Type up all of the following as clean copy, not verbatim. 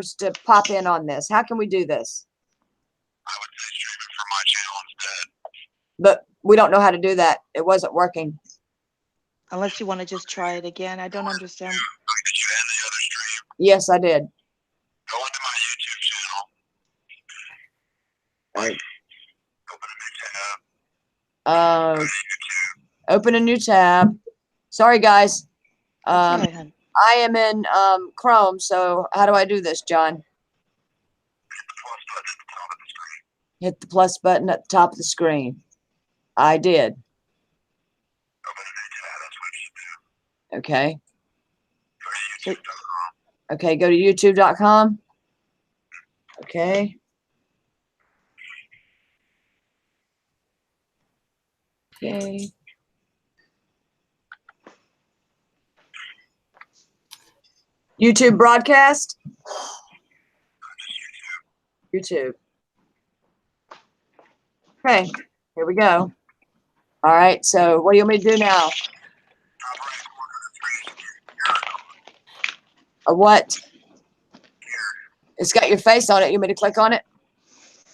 to pop in on this. How can we do this? I would say stream it from my channel instead. But we don't know how to do that. It wasn't working. Unless you want to just try it again. I don't understand. Did you end the other stream? Yes, I did. Go into my YouTube channel. Right. Open a new tab. Open a new tab. Sorry, guys. That's all right, hon. I am in Chrome, so how do I do this, John? Hit the plus button at the top of the screen. Hit the plus button at the top of the screen. I did. Open a new tab. That's what you do. Okay. Go to YouTube.com. Okay, go to youtube.com. Okay. Okay. YouTube broadcast. YouTube. Okay, here we go. All right, so what do you want me to do now? Top right corner of the screen is your A what? It's got your face on it. You want me to click on it?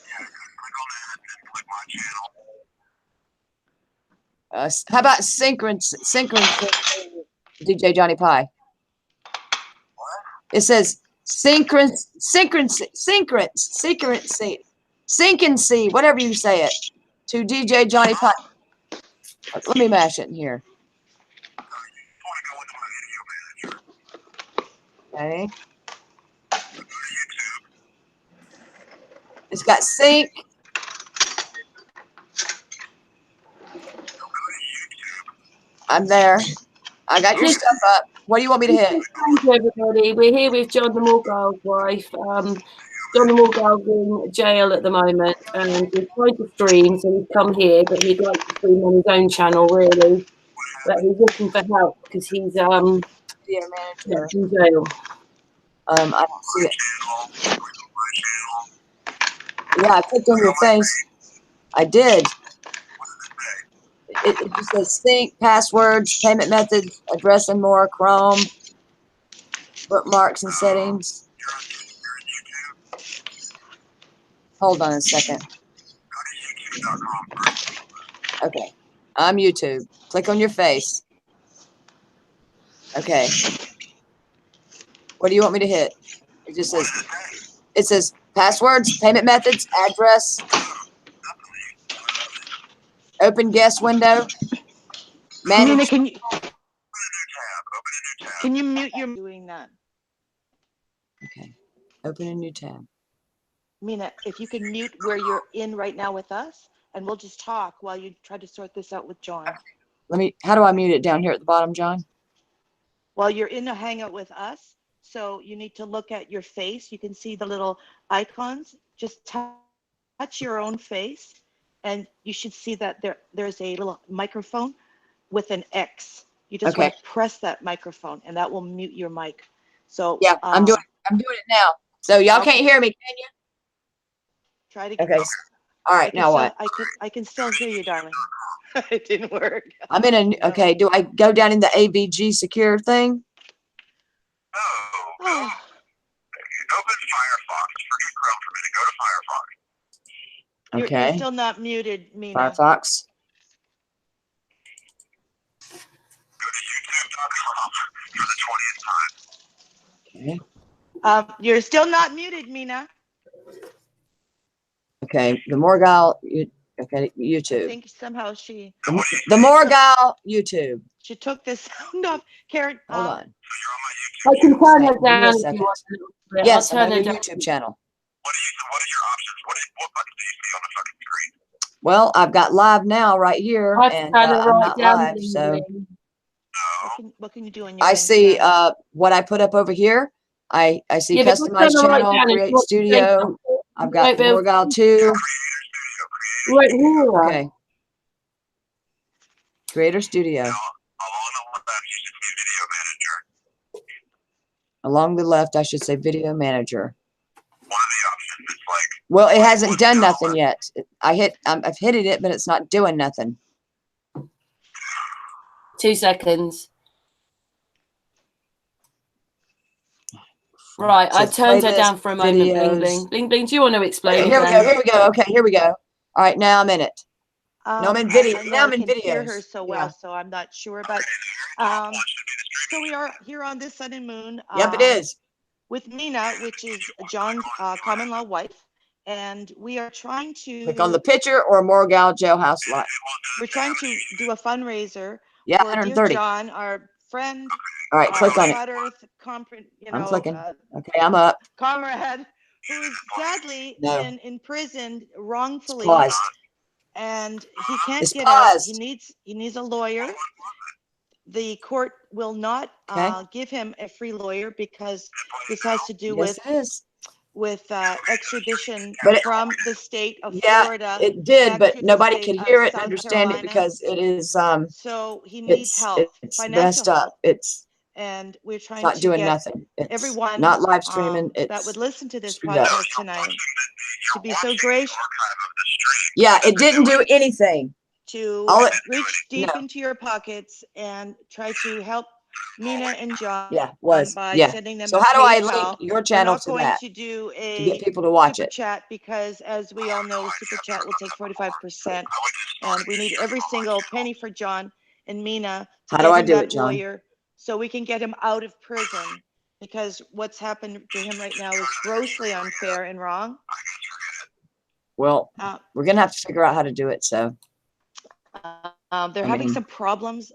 Yeah, click on that and click my channel. How about synchron DJ Johnny Pie? What? It says sync and see, whatever you say it, to DJ Johnny Pie. Let me mash it in here. You want to go into my video manager. Okay. Go to YouTube. It's got sync. Go to YouTube. I'm there. I got your stuff up. What do you want me to hit? Thank you, everybody. We're here with John the Morgile's wife. John the Morgile's in jail at the moment, and we've tried to stream, so he's come here, but he'd like to stream on his own channel, really. But he's looking for help because he's Video in manager. jail. I don't see it. Channel. Click on my channel. Yeah, I clicked on your face. I did. What does it say? It just says sync, passwords, payment methods, address and more, Chrome, bookmarks and settings. You're in YouTube. Hold on a second. Go to youtube.com first. Okay. I'm YouTube. Click on your face. Okay. What do you want me to hit? It just What says, does it say? it says passwords, payment methods, address, open guest window, Nina, manage. can you Open a new tab. Open a new tab. can you mute your doing that? Okay. Open a new tab. Mina, if you can mute where you're in right now with us, and we'll just talk while you try to sort this out with John. How do I mute it down here at the bottom, John? While you're in a hangout with us, so you need to look at your face. You can see the little icons. Just touch your own face, and you should see that there's a little microphone with an X. You just want to press that microphone, and that will mute your mic. So Yeah, I'm doing it now. So y'all can't hear me, can you? Try to get. Okay. All right, now what? I can still hear you, darling. It didn't work. I'm in a, okay, do I go down in the AVG secure thing? No. Oh, Open Firefox. Forget Chrome for a minute. Go to Firefox. Okay. You're still not muted, Mina. Firefox. Go to youtube.com for the 20th time. Okay. You're still not muted, Mina. Okay. The Morgile, okay, I YouTube. think somehow she The Morgile YouTube. took the sound off. Karen, Hold on. So you're on my YouTube I can turn channel. it Give me a down if second. you want a little bit. Yes, I'll I'm turn on it your down. YouTube channel. What are your options? What buttons do you see on the fucking screen? Well, I've got live now right here, I've and turn it I'm right not down. live, so No. what can you do on your I end, see Karen? what I put up over here. I see Yeah, but just customized turn it right channel, down if you create want to say studio. something. I've You got won't be able to- Morgile 2. Creator Studio. Right here. Okay. Creator Studio. Now, along the left, you should see Video Manager. Along the left, I should say Video Manager. One of the options is like, Well, it hasn't done nothing yet. I've hit it, but it's not doing nothing. 2 seconds. Right, I Says play turned her this down for a moment. Bling, videos. bling, bling, bling. Do you want to explain Okay, it here we go. then? Here we go. Okay, here we go. All right, now I'm in it. No, I'm in video. I know Now I'm I in can hear her videos. so Yeah. well, so I'm not sure. But so we are here on this sun and moon. Yep, it is. With Mina, which is John's common law wife, and we are trying Click on the to picture or Morgile jailhouse lot. we're trying to do a fundraiser Yeah, for dear 130. John, our friend, All right, click on it. flat Earth I'm clicking. Okay, I'm up. comrade, who's sadly No, been imprisoned it's wrongfully, paused. and he can't It's get out. paused. He needs a lawyer. The court will not Okay. give him a free lawyer because this has to do Yes, it is. with extradition But it, from the state of yeah, Florida it did, back but to the nobody state could of hear it and South understand it Carolina. because it is So he needs help, it's financial messed up. help, It's and we're trying not to doing get nothing. It's everyone not live streaming. that would It's listen to this screwed up. podcast tonight to be so gracious Yeah, it didn't do anything. to All it, reach deep no. into your pockets and try to help Mina and John Yeah, was. by Yeah. sending them So a how do I PayPal. link your We're channel not to going that to do to get a people to watch super it? chat because, as we all know, super chat will take 45%, and we need every single penny for John and Mina to How do get I him do that it, John? lawyer so we can get him out of prison, because what's happened to him right now is grossly unfair and wrong. Well, Uh, we're gonna have to figure out how to do it. So they're I having mean, some problems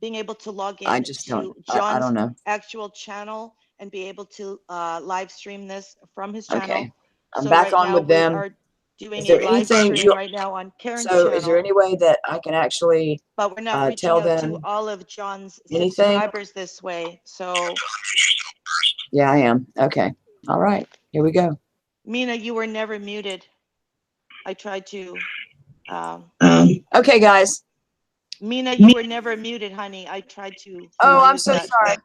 being able to log I in just to don't. I John's don't know. actual channel and be able to live stream this from his channel. Okay, I'm So back right on now with we them. are doing Is a there live anything stream you? right now on Karen's So is there channel, any way that I can actually but we're not reaching tell out to them all of John's anything? subscribers this way. So Yeah, I am. Okay. All right. Here we go. Mina, you were never muted. I tried to. Okay, guys. Mina, you were never muted, honey. I tried to. Oh, I'm use so that. sorry.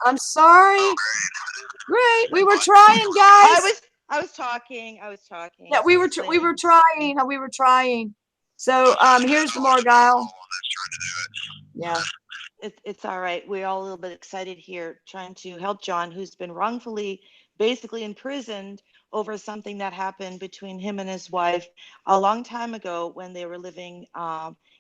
I'm sorry. Great. We were trying, guys. I was talking. Yeah, we were trying. We were trying. So here's the Morgile. Yeah. It's all right. We're all a little bit excited here trying to help John, who's been wrongfully basically imprisoned over something that happened between him and his wife a long time ago when they were living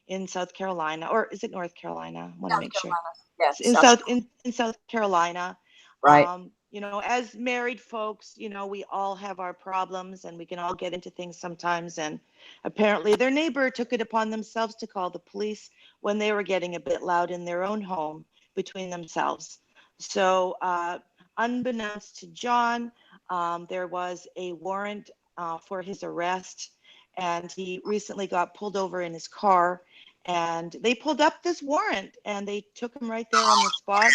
in South Carolina, or is it North Carolina? I want to make sure. Yes. In South Carolina. Right. You know, as married folks, you know, we all have our problems and we can all get into things sometimes. And apparently their neighbor took it upon themselves to call the police when they were getting a bit loud in their own home between themselves. So unbeknownst to John, there was a warrant for his arrest, and he recently got pulled over in his car, and they pulled up this warrant and they took him right there on the spot.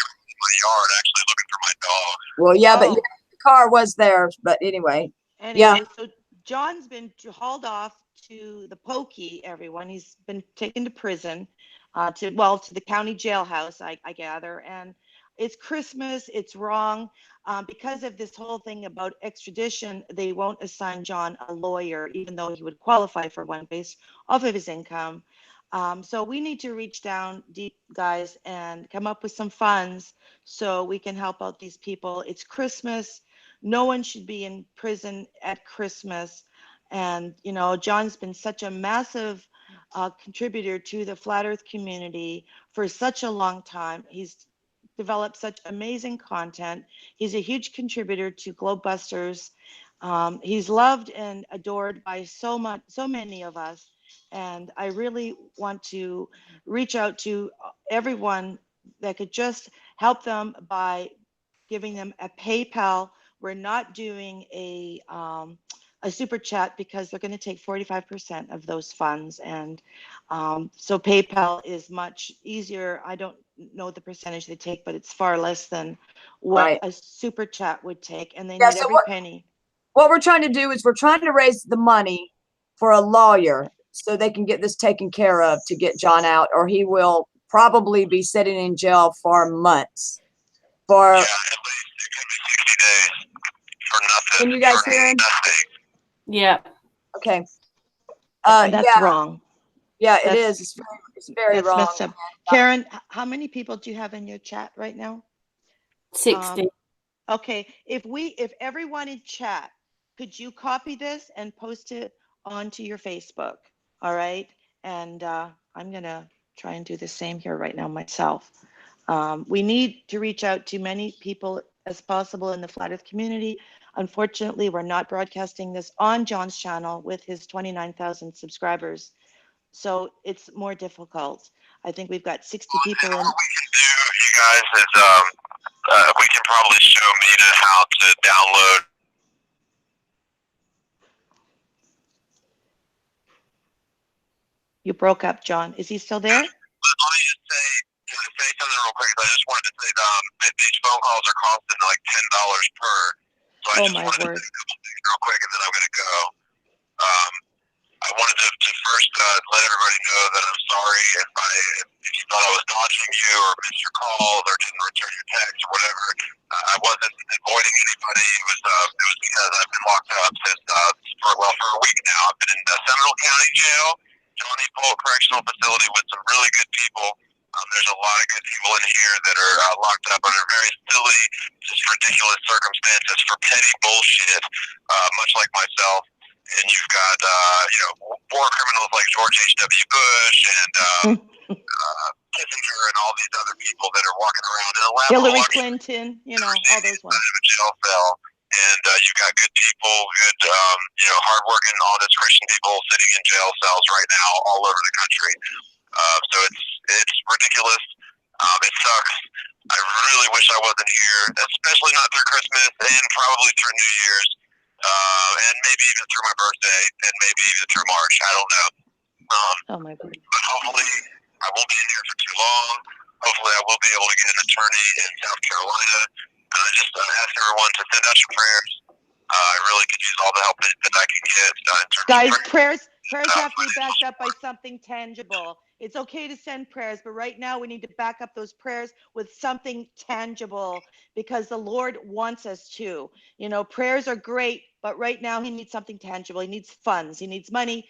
My yard, actually looking for my dog. Well, yeah, but Oh. yeah, the car was there. But anyway. Anyway, so John's been hauled off to the pokey, everyone. He's been taken to prison, to the county jailhouse, I gather. And it's Christmas, it's wrong. Because of this whole thing about extradition, they won't assign John a lawyer, even though he would qualify for one based off of his income. So we need to reach down deep, guys, and come up with some funds so we can help out these people. It's Christmas. No one should be in prison at Christmas. And, you know, John's been such a massive contributor to the Flat Earth community for such a long time. He's developed such amazing content. He's a huge contributor to Globebusters. He's loved and adored by so many of us. And I really want to reach out to everyone that could just help them by giving them a PayPal. We're not doing a super chat because they're going to take 45% of those funds. And so PayPal is much easier. I don't know the percentage they take, but it's far less than what a super chat would take. And they need every penny. What we're trying to do is we're trying to raise the money for a lawyer so they can get this taken care of to get John out, or he will probably be sitting in jail for months. For Yeah, at least it could be 60 days for nothing. Can you guys hear him? Nothing. Yeah. Okay. That's wrong. Yeah, it is. It's very wrong. Messed up. Karen, how many people do you have in your chat right now? 60. Okay, if everyone in chat, could you copy this and post it onto your Facebook? All right, and I'm gonna try and do the same here right now myself. We need to reach out to many people as possible in the Flat Earth community. Unfortunately, we're not broadcasting this on John's channel with his 29,000 subscribers, so it's more difficult. I think we've got 60 people in. What we can do, you guys, is we can probably show Mina how to download. You broke up, John. Is he still there? Let me just say, can I say something real quick? I just wanted to say that these phone calls are costing like $10 per. So I Oh just my wanted word. to say a couple things real quick, and then I'm going to go. Um, I wanted to first let everybody know that I'm sorry if you thought I was dodging you or missed your calls or didn't return your text or whatever. I wasn't avoiding anybody. It was because I've been locked up since for a week now. I've been in the Seminole County Jail, Johnny Polk Correctional Facility with some really good people. There's a lot of good people in here that are locked up under very silly, just ridiculous circumstances for petty bullshit, much like myself. And you've got, war criminals like George H.W. Bush and Kissinger and all these other people that are walking around in a lab. Hillary Clinton, all those ones. In a jail cell. And you've got good people, good, hardworking, honest Christian people sitting in jail cells right now all over the country. So it's ridiculous. It sucks. I really wish I wasn't here, especially not through Christmas and probably through New Year's. And maybe even through my birthday, and maybe even through March. I don't know. Oh my God. But hopefully, I won't be in here for too long. Hopefully, I will be able to get an attorney in South Carolina. And I just ask everyone to send out your prayers. I really could use all the help that I can get. Guys, prayers have to be backed up by something tangible. It's okay to send prayers, but right now we need to back up those prayers with something tangible because the Lord wants us to. Prayers are great, but right now he needs something tangible. He needs funds, he needs money.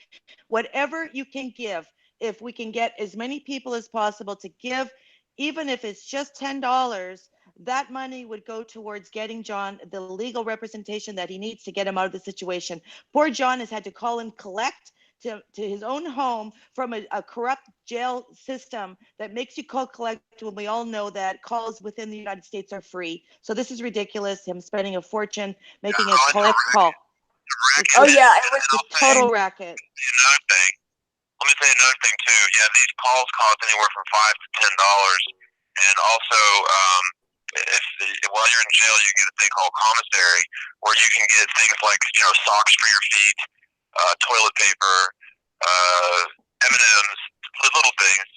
Whatever you can give, if we can get as many people as possible to give, even if it's just $10, that money would go towards getting John the legal representation that he needs to get him out of the situation. Poor John has had to call and collect to his own home from a corrupt jail system that makes you call collect when we all know that calls within the United States are free. So this is ridiculous. Him spending a fortune making a collect call. Oh yeah, it was a total racket. Another thing. Let me say another thing too. Yeah, these calls cost anywhere from $5 to $10, and also while you're in jail, you get a thing called commissary, where you can get things like socks for your feet, toilet paper, M&Ms, little things,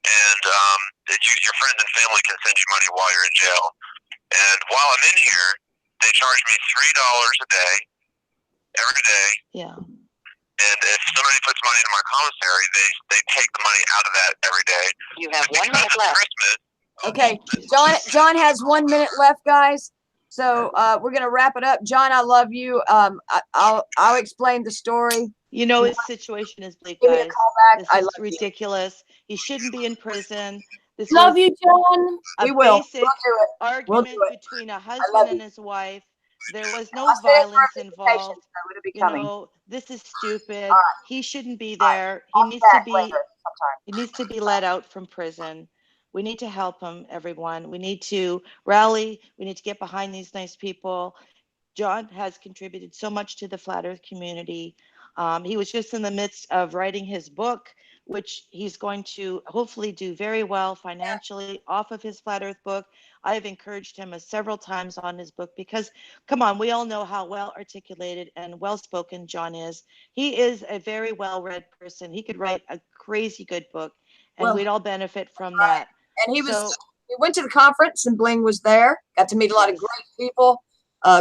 and your friends and family can send you money while you're in jail. And while I'm in here, they charge me $3 a day, every day. Yeah. And if somebody puts money into my commissary, they take the money out of that every day. You have 1 minute left. Christmas. okay. John has 1 minute left, guys. So we're gonna wrap it up. John, I love you. I'll explain the story. His situation is bleak, Give me a guys. call back. This I is love you. ridiculous. He shouldn't be in prison. This Love was you, John. a We will. basic We'll do it. argument We'll do it. between a love husband and you. his wife. There was no I'll stay for violence a visitation, involved. so it'll be coming. This is stupid. All right. He shouldn't be All right. there. I'll be back later sometime. He needs to be let out from prison. We need to help him, everyone. We need to rally. We need to get behind these nice people. John has contributed so much to the Flat Earth community. He was just in the midst of writing his book, which he's going to hopefully do very well financially off of his Flat Earth book. I have encouraged him several times on his book because, come on, we all know how well articulated and well spoken John is. He is a very well read person. He could write a crazy good book, and we'd all benefit from that. And he went to the conference, and Bling was there. Got to meet a lot of great people.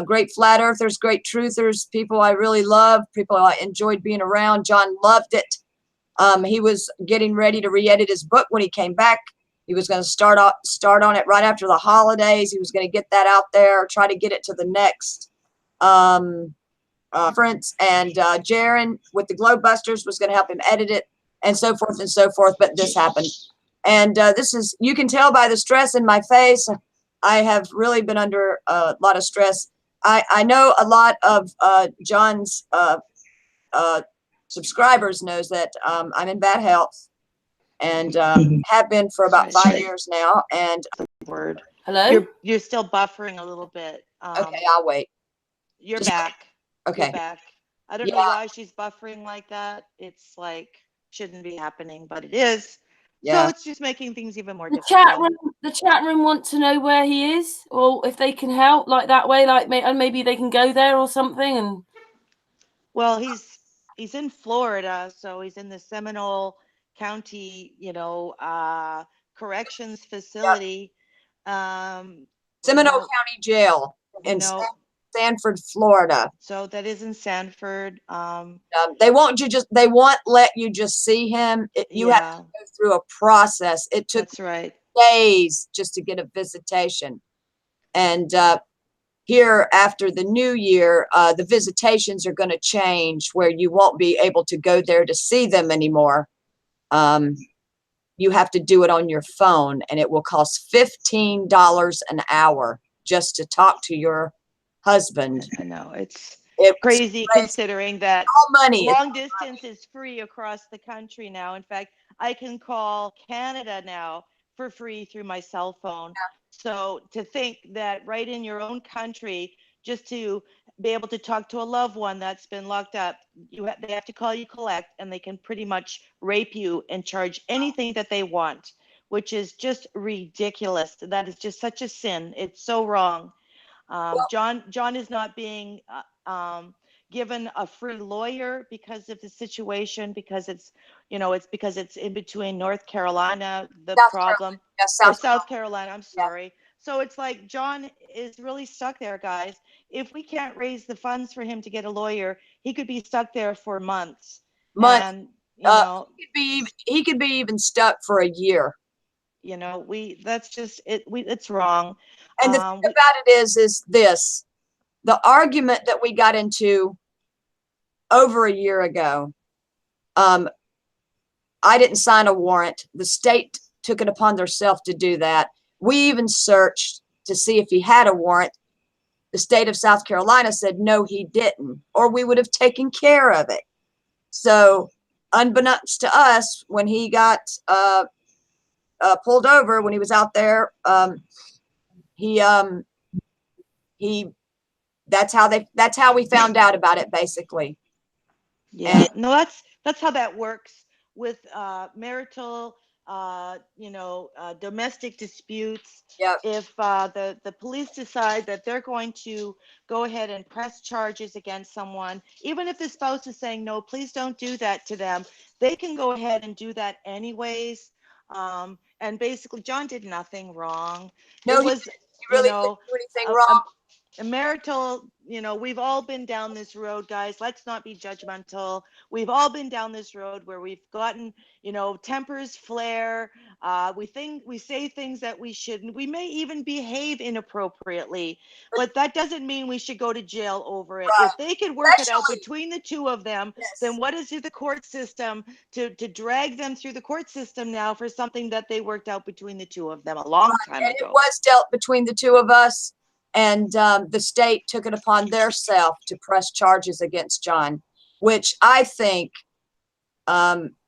Great flat earthers, great truthers, people I really love, people I enjoyed being around. John loved it. He was getting ready to re-edit his book when he came back. He was going to start on it right after the holidays. He was going to get that out there, try to get it to the next conference. And Jaron with the Globebusters was going to help him edit it, and so forth and so forth. But this happened. And you can tell by the stress in my face, I have really been under a lot of stress. I know a lot of John's subscribers knows that I'm in bad health and have been for about Sorry. 5 years now. And Word. Hello? You're still buffering a little bit. okay, I'll wait. You're Just back. okay. You're back. I don't Yeah. know why she's buffering like that. It's like shouldn't be happening, but it is. Yeah. So it's just making things even more The difficult. chat room want to know where he is, or if they can help, like that way, like and maybe they can go there or something. And Well, he's in Florida, so he's in the Seminole County, corrections facility. Seminole County Jail you in know, Sanford, Florida. so that is in Sanford. They won't let you just see him. You have Yeah, to go through a process. It took that's right. days just to get a visitation. And here after the new year, the visitations are going to change where you won't be able to go there to see them anymore. You have to do it on your phone, and it will cost $15 an hour just to talk to your husband. I know it's It's crazy considering that all money. long distance is free across the country now. In fact, I can call Canada now for free through my cell phone. So to think that right in your own country, just to be able to talk to a loved one that's been locked up, they have to call you collect, and they can pretty much rape you and charge anything that they want, which is just ridiculous. That is just such a sin. It's so wrong. John is not being given a free lawyer because of the situation, because it's in between North Carolina, the South problem, Carolina, or South Carolina. I'm sorry. So it's like John is really stuck there, guys. If we can't raise the funds for him to get a lawyer, he could be stuck there for months. And he could be even stuck for a year. That's just it. It's wrong. And the thing about it is this: the argument that we got into over a year ago. I didn't sign a warrant. The state took it upon themselves to do that. We even searched to see if he had a warrant. The state of South Carolina said no, he didn't, or we would have taken care of it. So, unbeknownst to us, when he got pulled over, when he was out there, he that's how we found out about it, basically. Yeah, no, that's how that works with marital, domestic disputes. Yep. If the police decide that they're going to go ahead and press charges against someone, even if the spouse is saying no, please don't do that to them, they can go ahead and do that anyways. And basically, John did nothing wrong. No, It was, he really didn't do anything wrong. marital, we've all been down this road, guys. Let's not be judgmental. We've all been down this road where we've gotten, tempers flare. We say things that we shouldn't. We may even behave inappropriately, but that doesn't mean we should go to jail over it. Right. If they could work it out Especially- between the two of them, Yes. then what is the court system to drag them through the court system now for something that they worked out between the two of them a long time And ago? it was dealt between the two of us, and the state took it upon theirself to press charges against John, which I think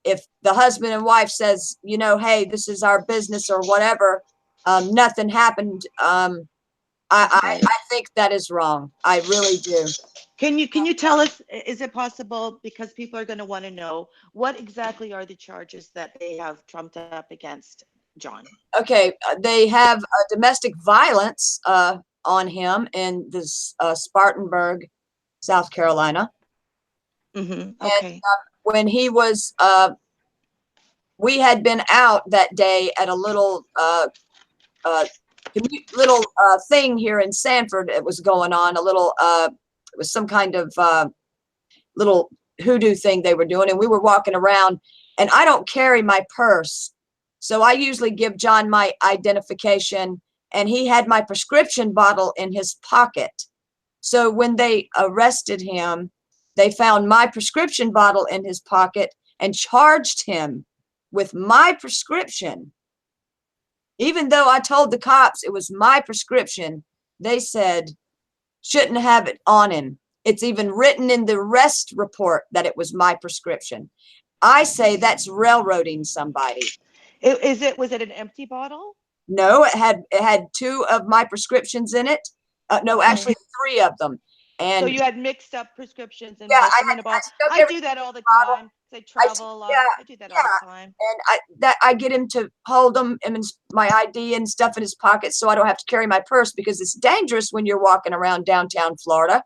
if the husband and wife says, hey, this is our business or whatever, nothing happened. I think that is wrong. I really do. Can you tell us, is it possible, because people are going to want to know, what exactly are the charges that they have trumped up against John? Okay, they have domestic violence on him in this Spartanburg, South Carolina. Mm-hmm. Okay. And when he was, we had been out that day at a little thing here in Sanford. It was going on, it was some kind of little hoodoo thing they were doing, and we were walking around, and I don't carry my purse, so I usually give John my identification, and he had my prescription bottle in his pocket. So when they arrested him, they found my prescription bottle in his pocket and charged him with my prescription. Even though I told the cops it was my prescription, they said shouldn't have it on him. It's even written in the arrest report that it was my prescription. I say that's railroading somebody. Was it an empty bottle? No, it had two of my prescriptions in it. No, Okay. actually three of them. And So you had mixed up prescriptions and yeah, mixed I, them in a I bottle. stuck I every do that all the bottle. time because I travel a lot. Yeah, I do that all yeah. the time. And I get him to hold them and my ID and stuff in his pocket so I don't have to carry my purse, because it's dangerous when you're walking around downtown Florida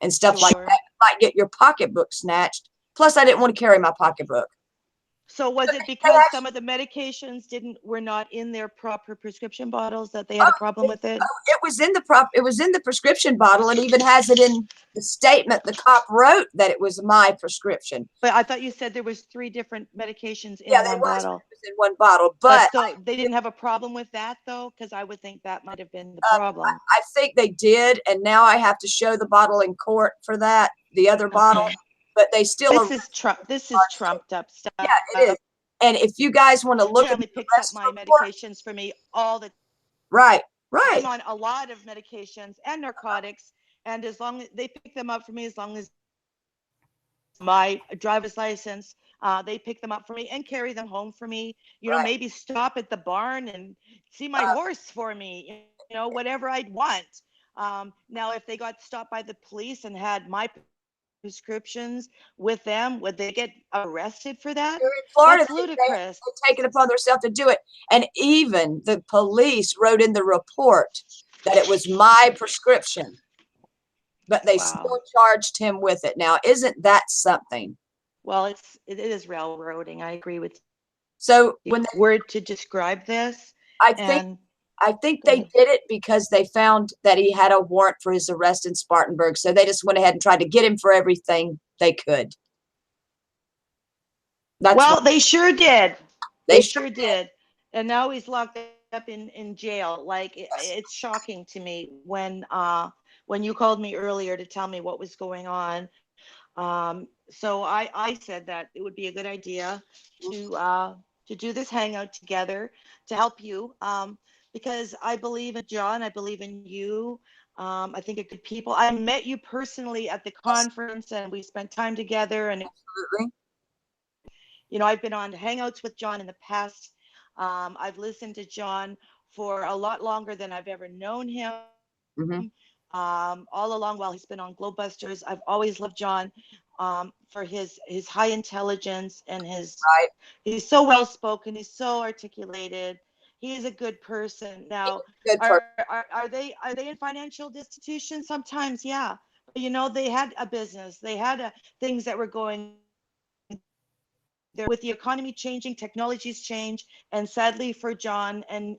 and stuff like Sure. that. You might get your pocketbook snatched. Plus, I didn't want to carry my pocketbook. So was it because some of the medications were not in their proper prescription bottles that they had a problem with it? It was in the prescription bottle. It even has it in the statement the cop wrote that it was my prescription. But I thought you said there was 3 different medications in Yeah, one bottle. it was in one bottle, But but so they didn't have a problem with that though, because I would think that might have been the problem. I think they did, and now I have to show the bottle in court for that, the other bottle. Okay. But they still This is trumped up stuff. Yeah, it is. And if you guys want to look at Family the picks up rest my report, medications for me all the right, I'm right. on a lot of medications and narcotics, and as long as they pick them up for me, as long as my driver's license, they pick them up for me and carry them home for me. Right. Maybe stop at the barn and see my horse for me. Whatever I'd want. Now, if they got stopped by the police and had my prescriptions with them, would they get arrested for that? Here in Florida, That's ludicrous. they take it upon themselves to do it. And even the police wrote in the report that it was my prescription, but they still charged him with it. Now, isn't that something? Well, it is railroading. I agree with So you. when Word to describe this, I think they did it because they found that he had a warrant for his arrest in Spartanburg. So they just went ahead and tried to get him for everything they could. Well, they sure did. They sure did. And now he's locked up in jail. Like it's shocking to me when you called me earlier to tell me what was going on. So I said that it would be a good idea to do this hangout together to help you, because I believe in John. I believe in you. I think you're good people. I met you personally at the conference, and we spent time together. And Absolutely. I've been on hangouts with John in the past. I've listened to John for a lot longer than I've ever known him. Mm-hmm. All along while he's been on Globebusters, I've always loved John for his high intelligence and he's so well spoken. He's so articulated. He is a good person. Now, are they in financial destitution? Sometimes, yeah. But they had a business. They had things that were going. With the economy changing, technologies change, and sadly for John and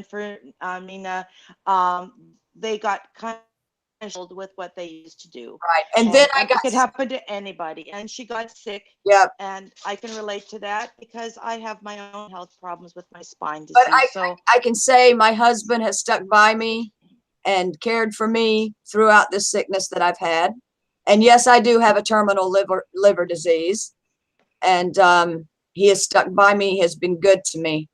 for they got kind of with what they used to do. Right, and then it could happen to anybody. And she got sick. Yeah, and I can relate to that because I have my own health problems with my spine disease. But I can say my husband has stuck by me and cared for me throughout this sickness that I've had. And yes, I do have a terminal liver disease. And he has stuck by me. He has been good to me.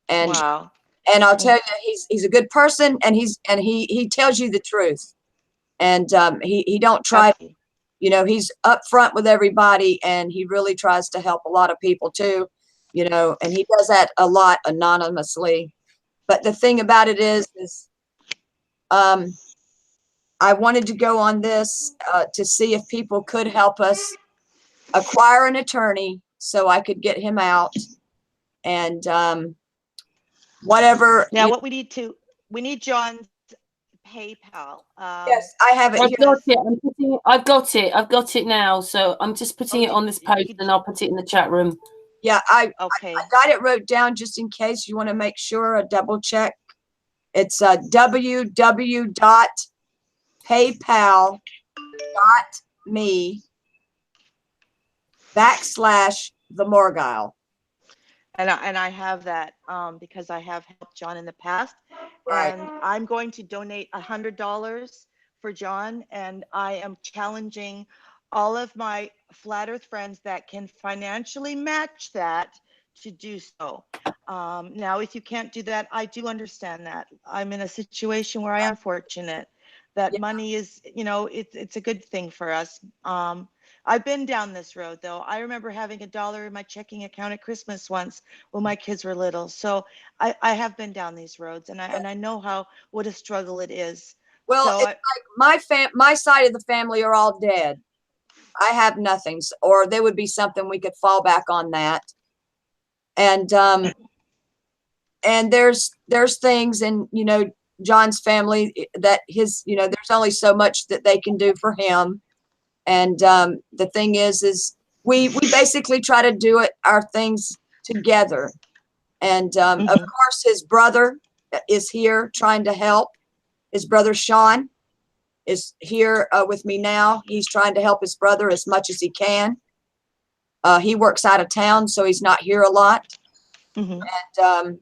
And wow. And I'll tell you, he's a good person, and he tells you the truth. And he don't try. He's upfront with everybody, and he really tries to help a lot of people too. And he does that a lot anonymously. But the thing about it is I wanted to go on this to see if people could help us acquire an attorney so I could get him out. And whatever. Now, what we need John's PayPal. Yes, I have it I've here. got it. I've got it now. So I'm just putting it on this post, and I'll put it in the chat room. Yeah, I okay. I got it wrote down just in case you want to make sure, a double check. It's www.paypal.me/the Morgile. And I have that because I have helped John in the past. Right. And I'm going to donate $100 for John. And I am challenging all of my Flat Earth friends that can financially match that to do so. Now, if you can't do that, I do understand that. I'm in a situation where I am fortunate that Yeah. money is, it's a good thing for us. I've been down this road though. I remember having $1 in my checking account at Christmas once when my kids were little. So I have been down these roads, and I know what a struggle it is. Well, So it's like my side of the family are all dead. I have nothing, or there would be something we could fall back on that. And there's things in, John's family that there's only so much that they can do for him. And the thing is we basically try to do our things together. And of course, his brother is here trying to help. His brother Sean is here with me now. He's trying to help his brother as much as he can. He works out of town, so he's not here a lot. And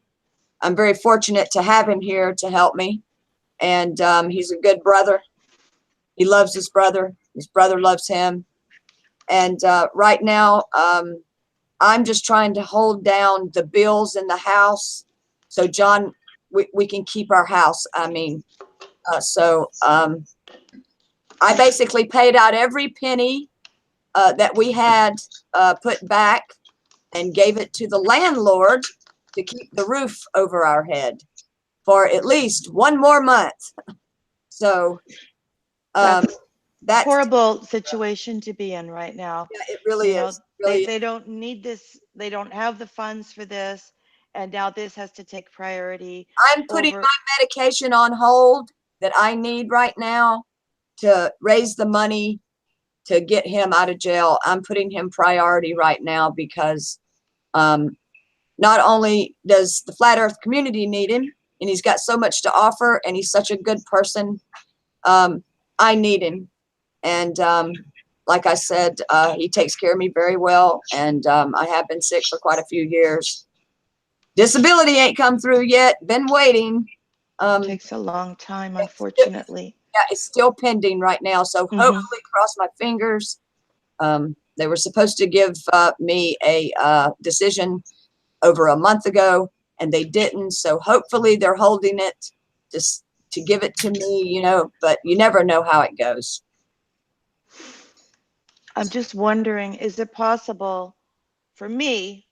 I'm very fortunate to have him here to help me. And he's a good brother. He loves his brother. His brother loves him. And right now, I'm just trying to hold down the bills in the house so John, we can keep our house. I mean, I basically paid out every penny that we had put back and gave it to the landlord to keep the roof over our head for at least one more month. So that's horrible situation to be in right now. Yeah, it really is. They don't need this. They don't have the funds for this. And now this has to take priority. I'm putting my medication on hold that I need right now to raise the money to get him out of jail. I'm putting him priority right now because not only does the flat earth community need him, and he's got so much to offer, and he's such a good person, I need him. And like I said, he takes care of me very well, and I have been sick for quite a few years. Disability ain't come through yet. Been waiting. It takes a long time, unfortunately. It's still pending right now. So hopefully, cross my fingers. They were supposed to give me a decision over a month ago, and they didn't. So hopefully, they're holding it just to give it to me. But you never know how it goes. I'm just wondering, is it possible for me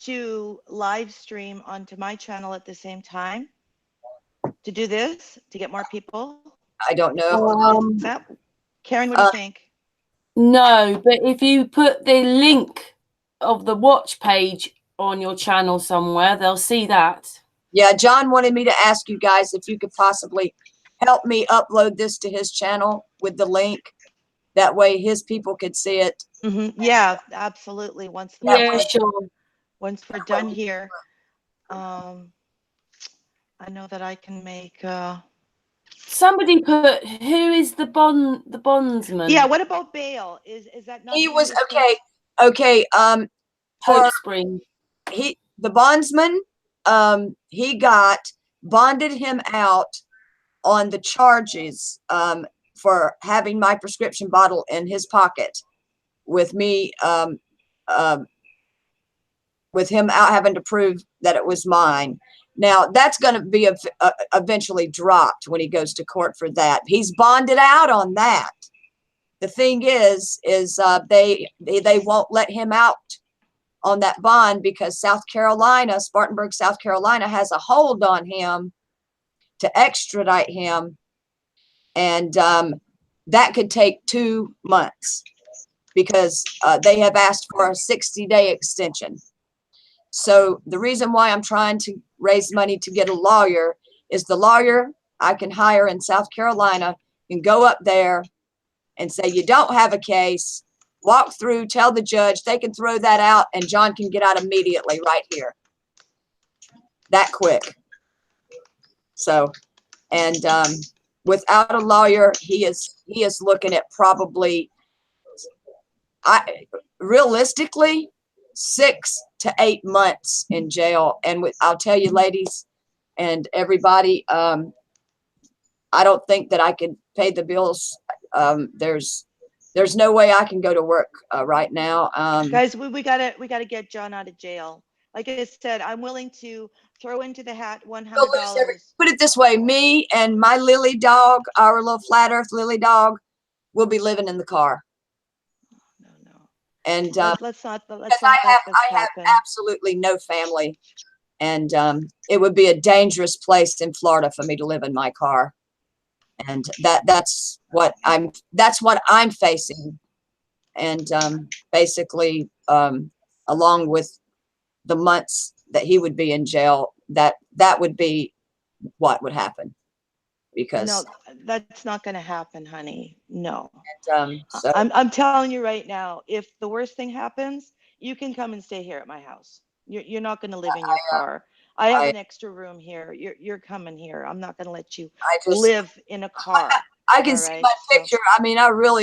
to live stream onto my channel at the same time? To do this, to get more people? I don't know. Karen, what do you think? No, but if you put the link of the watch page on your channel somewhere, they'll see that. Yeah, John wanted me to ask you guys if you could possibly help me upload this to his channel with the link. That way his people could see it. Yeah, absolutely. Once we're done here, I know that I can make. Somebody put, who is the bondsman? Yeah. What about bail? Is that not? He was okay. Okay. Hope Spring. The bondsman. He got bonded him out on the charges for having my prescription bottle in his pocket, with me with him out having to prove that it was mine. Now that's going to be eventually dropped when he goes to court for that. He's bonded out on that. The thing is they won't let him out on that bond because Spartanburg, South Carolina has a hold on him to extradite him. And that could take 2 months because they have asked for a 60-day extension. So the reason why I'm trying to raise money to get a lawyer is the lawyer I can hire in South Carolina can go up there and say, you don't have a case, walk through, tell the judge, they can throw that out, and John can get out immediately right here. That quick. So, and without a lawyer, he is looking at probably, realistically, 6 to 8 months in jail. And I'll tell you, ladies and everybody, I don't think that I could pay the bills. There's no way I can go to work right now. Guys, we gotta get John out of jail. like I said, I'm willing to throw into the hat We'll lose $100. put it this way, me and my Lily dog, our little flat earth Lily dog, will be living in the car. No, no. And Let's not because let this I have happen. absolutely no family. And it would be a dangerous place in Florida for me to live in my car. And that's what I'm facing. And basically, along with the months that he would be in jail, that would be what would happen. Because No, that's not going to happen, honey. No. so I'm telling you right now, if the worst thing happens, you can come and stay here at my house. You're not going to live in your car. I have I an extra room here. You're coming here. I'm not going to let you just live in a car. I can All see right. my So picture. I mean,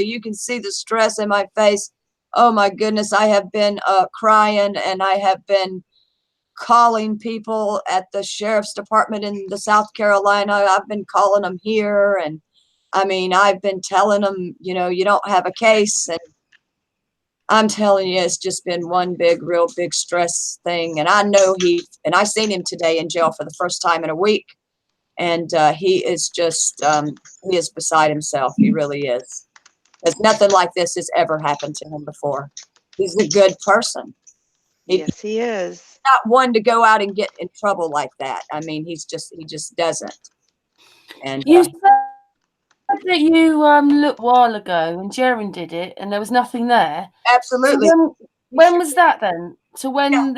you can see the stress in my face. Oh my goodness, I have been crying, and I have been calling people at the sheriff's department in the South Carolina. I've been calling them here, and I mean, I've been telling them, you don't have a case, and I'm telling you, it's just been one real big stress thing. And I know I seen him today in jail for the first time in a week, and he is just, he is beside himself. He really is. Because nothing like this has ever happened to him before. He's a good person. He's yes, he is. not one to go out and get in trouble like that. I mean, he just doesn't. And You said that you looked a while ago and Jaren did it, and there was nothing there. So absolutely. when was that then? So when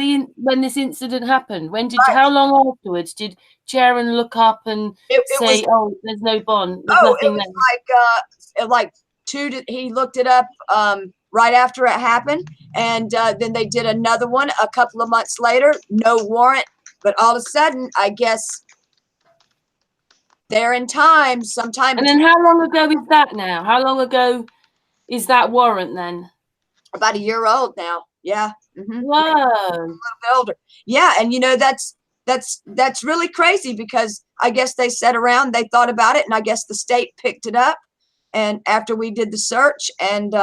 this incident happened, how long afterwards did Jaren look up and say, "Oh, there's no bond, there's nothing there"? He looked it up right after it happened, and then they did another one a couple of months later, no warrant, but all of a sudden, I guess they're in time sometime. And then how long ago is that now? How long ago is that warrant then? About a year old now. Yeah. Mm-hmm. Whoa. A little bit older. Yeah, and that's really crazy, because I guess they sat around, they thought about it, and I guess the state picked it up, and after we did the search, and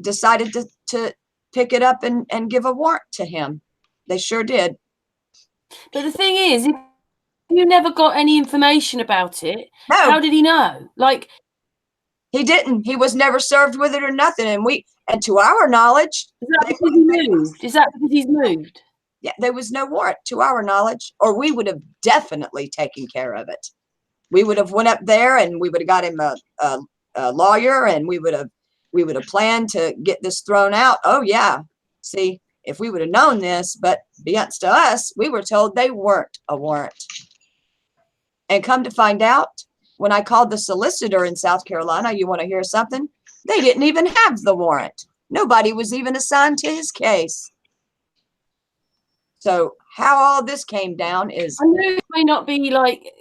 decided to pick it up and give a warrant to him. They sure did. But the thing is, if you never got any information about it, No, how did he know? Like, he didn't. He was never served with it or nothing. And to our knowledge, is that because he moved? Is that because he's moved? Yeah, there was no warrant to our knowledge, or we would have definitely taken care of it. We would have went up there, and we would have got him a lawyer, and we would have planned to get this thrown out. Oh yeah. See, if we would have known this, but beyond to us, we were told they weren't a warrant. And come to find out, when I called the solicitor in South Carolina, you want to hear something? They didn't even have the warrant. Nobody was even assigned to his case. So how all this came down is, I know it may not be like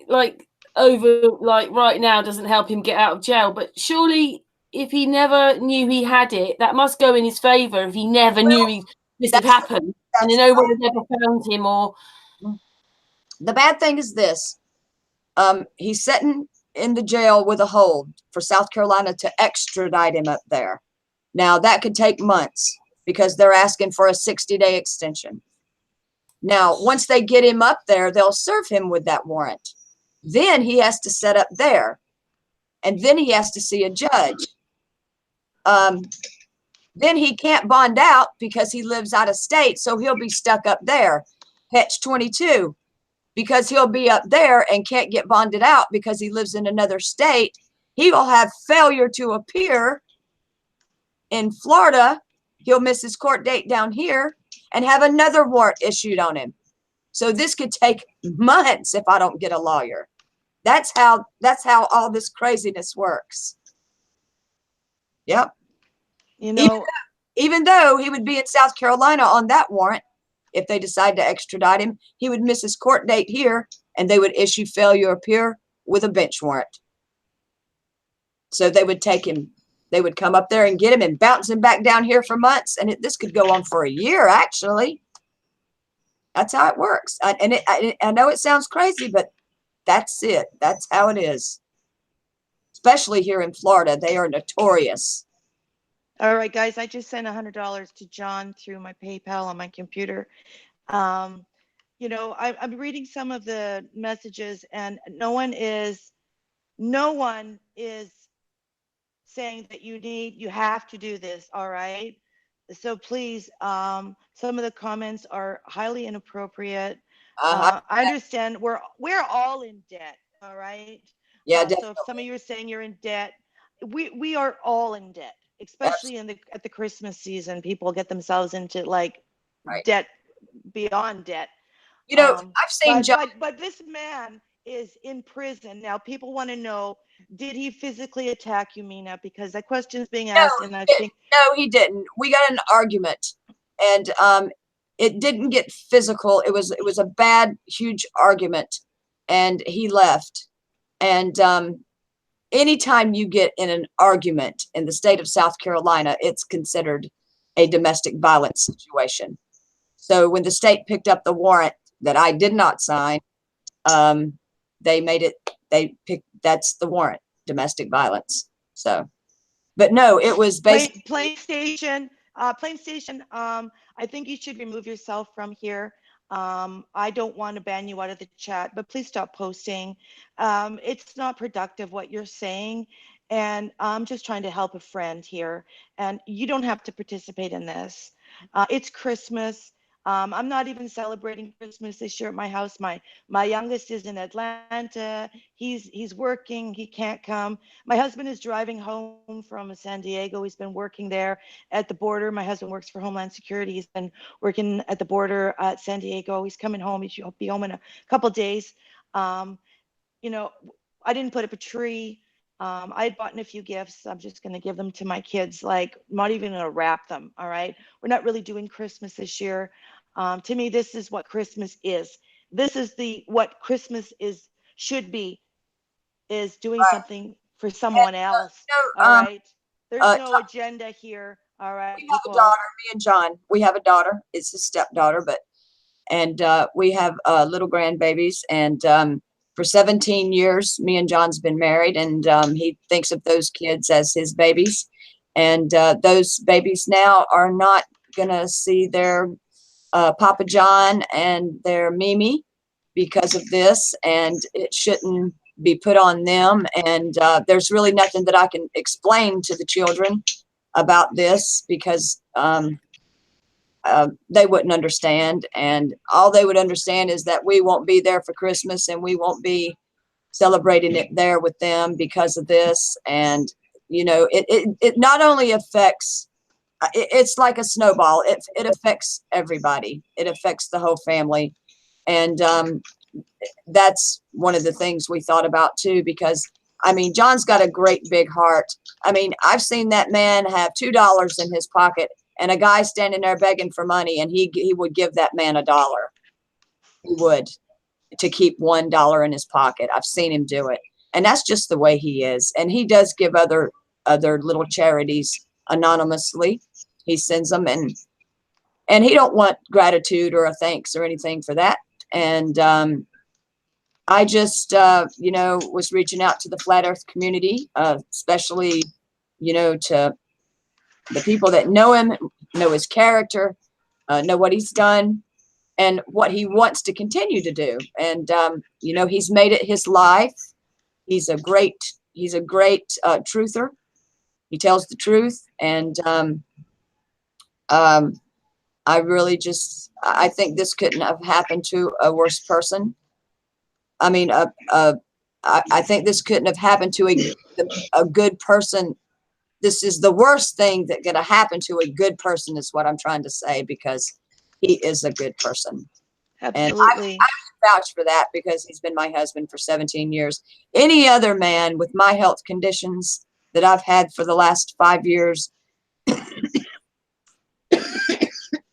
over like right now doesn't help him get out of jail, but surely if he never knew he had it, that must go in his favor. If he never knew this had happened, and no one had ever found him, or the bad thing is this: he's sitting in the jail with a hold for South Carolina to extradite him up there. Now that could take months, because they're asking for a 60-day extension. Now, once they get him up there, they'll serve him with that warrant. Then he has to set up there, and then he has to see a judge. Then he can't bond out because he lives out of state, so he'll be stuck up there. Catch 22, because he'll be up there and can't get bonded out because he lives in another state. He will have failure to appear in Florida. He'll miss his court date down here and have another warrant issued on him. So this could take months if I don't get a lawyer. That's how all this craziness works. Yep. Even though he would be in South Carolina on that warrant, if they decide to extradite him, he would miss his court date here, and they would issue failure to appear with a bench warrant. So they would take him, they would come up there and get him and bounce him back down here for months, and this could go on for a year, actually. That's how it works. I know it sounds crazy, but that's it. That's how it is. Especially here in Florida, they are notorious All right, guys, I just sent $100 to John through my PayPal on my computer. Um, you know, I'm reading some of the messages, and no one is saying that you have to do this. All right. So please, some of the comments are highly inappropriate. Uh-huh. I understand we're all in debt. All right. Yeah, So if some of definitely. you are saying you're in debt, we are all in debt, especially Absolutely. at the Christmas season. People get themselves into like Right. debt beyond debt. You know, I've seen John. But this man is in prison now. People want to know, did he physically attack you, Mina? Because that question's being No, asked, and I think no, he didn't. We got in an argument, and it didn't get physical. It was a bad, huge argument, and he left. And anytime you get in an argument in the state of South Carolina, it's considered a domestic violence situation. So when the state picked up the warrant that I did not sign, um, they made it. They picked that's the warrant, domestic violence. So, but no, it was basically Plain Station, I think you should remove yourself from here. I don't want to ban you out of the chat, but please stop posting. It's not productive what you're saying, and I'm just trying to help a friend here, and you don't have to participate in this. It's Christmas. I'm not even celebrating Christmas this year at my house. My youngest is in Atlanta. He's working. He can't come. My husband is driving home from San Diego. He's been working there at the border. My husband works for Homeland Security. He's been working at the border at San Diego. He's coming home. He should be home in a couple of days. Um, you know, I didn't put up a tree. I had bought a few gifts. I'm just going to give them to my kids. Like, I'm not even going to wrap them. All right. We're not really doing Christmas this year. To me, this is what Christmas is. This is what Christmas is should be, is doing right. something for someone else. All No, right. There's no agenda here. All right, we have a people. daughter. Me and John, we have a daughter. It's his stepdaughter, but and we have little grandbabies. And for 17 years, me and John's been married, and he thinks of those kids as his babies. And those babies now are not gonna see their Papa John and their Mimi because of this, and it shouldn't be put on them. And there's really nothing that I can explain to the children about this because they wouldn't understand. And all they would understand is that we won't be there for Christmas and we won't be celebrating it there with them because of this. And, you know, it not only affects, it's like a snowball. It affects everybody. It affects the whole family. And that's one of the things we thought about too, because I mean, John's got a great big heart. I mean, I've seen that man have $2 in his pocket and a guy standing there begging for money, and he would give that man $1. He would, to keep $1 in his pocket. I've seen him do it, and that's just the way he is. And he does give other little charities anonymously. He sends them, and he don't want gratitude or a thanks or anything for that. And I just, you know, was reaching out to the flat earth community, especially, you know, to the people that know him, know his character, know what he's done and what he wants to continue to do. And, you know, he's made it his life. He's a great truther. He tells the truth. And um, I think this couldn't have happened to a worse person. I mean, I think this couldn't have happened to a good person. This is the worst thing that could have happened to a good person, is what I'm trying to say, because he is a good person. And Absolutely. I vouch for that because he's been my husband for 17 years. Any other man with my health conditions that I've had for the last 5 years,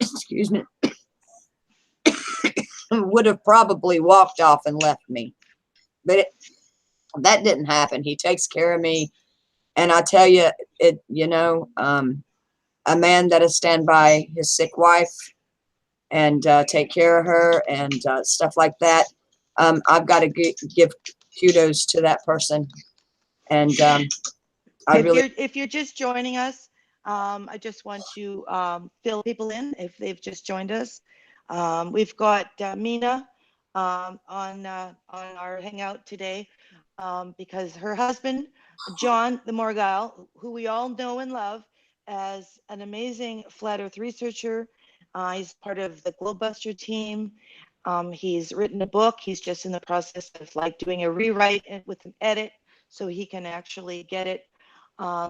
excuse me, would have probably walked off and left me. But that didn't happen. He takes care of me. And I tell you, you know, a man that'll stand by his sick wife and take care of her and stuff like that. I've got to give kudos to that person. And I really, If you're just joining us, I just want to fill people in if they've just joined us. We've got Mina on our hangout today because her husband, John the Morgile, who we all know and love as an amazing flat Earth researcher, he's part of the Globebuster team. He's written a book. He's just in the process of like doing a rewrite with an edit so he can actually get it,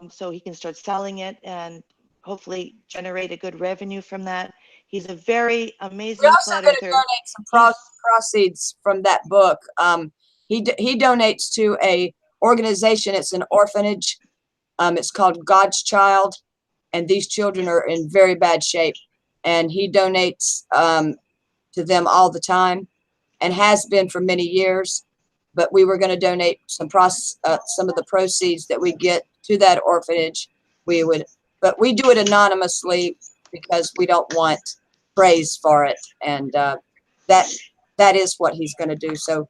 so he can start selling it and hopefully generate a good revenue from that. He's a very We're amazing also flat going to earther. donate some He's proceeds from that book. He donates to a organization. It's an orphanage. It's called God's Child, and these children are in very bad shape. And he donates to them all the time, and has been for many years. But we were going to donate some of the proceeds that we get to that orphanage. But we do it anonymously because we don't want praise for it, and that is what he's going to do. So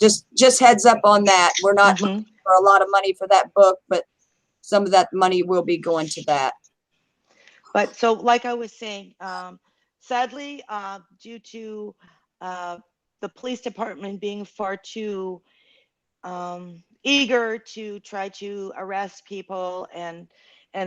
just heads up on that. We're not looking for a lot of money for that book, but some of that money will be going to that. But so, like I was saying, sadly, due to the police department being far too eager to try to arrest people and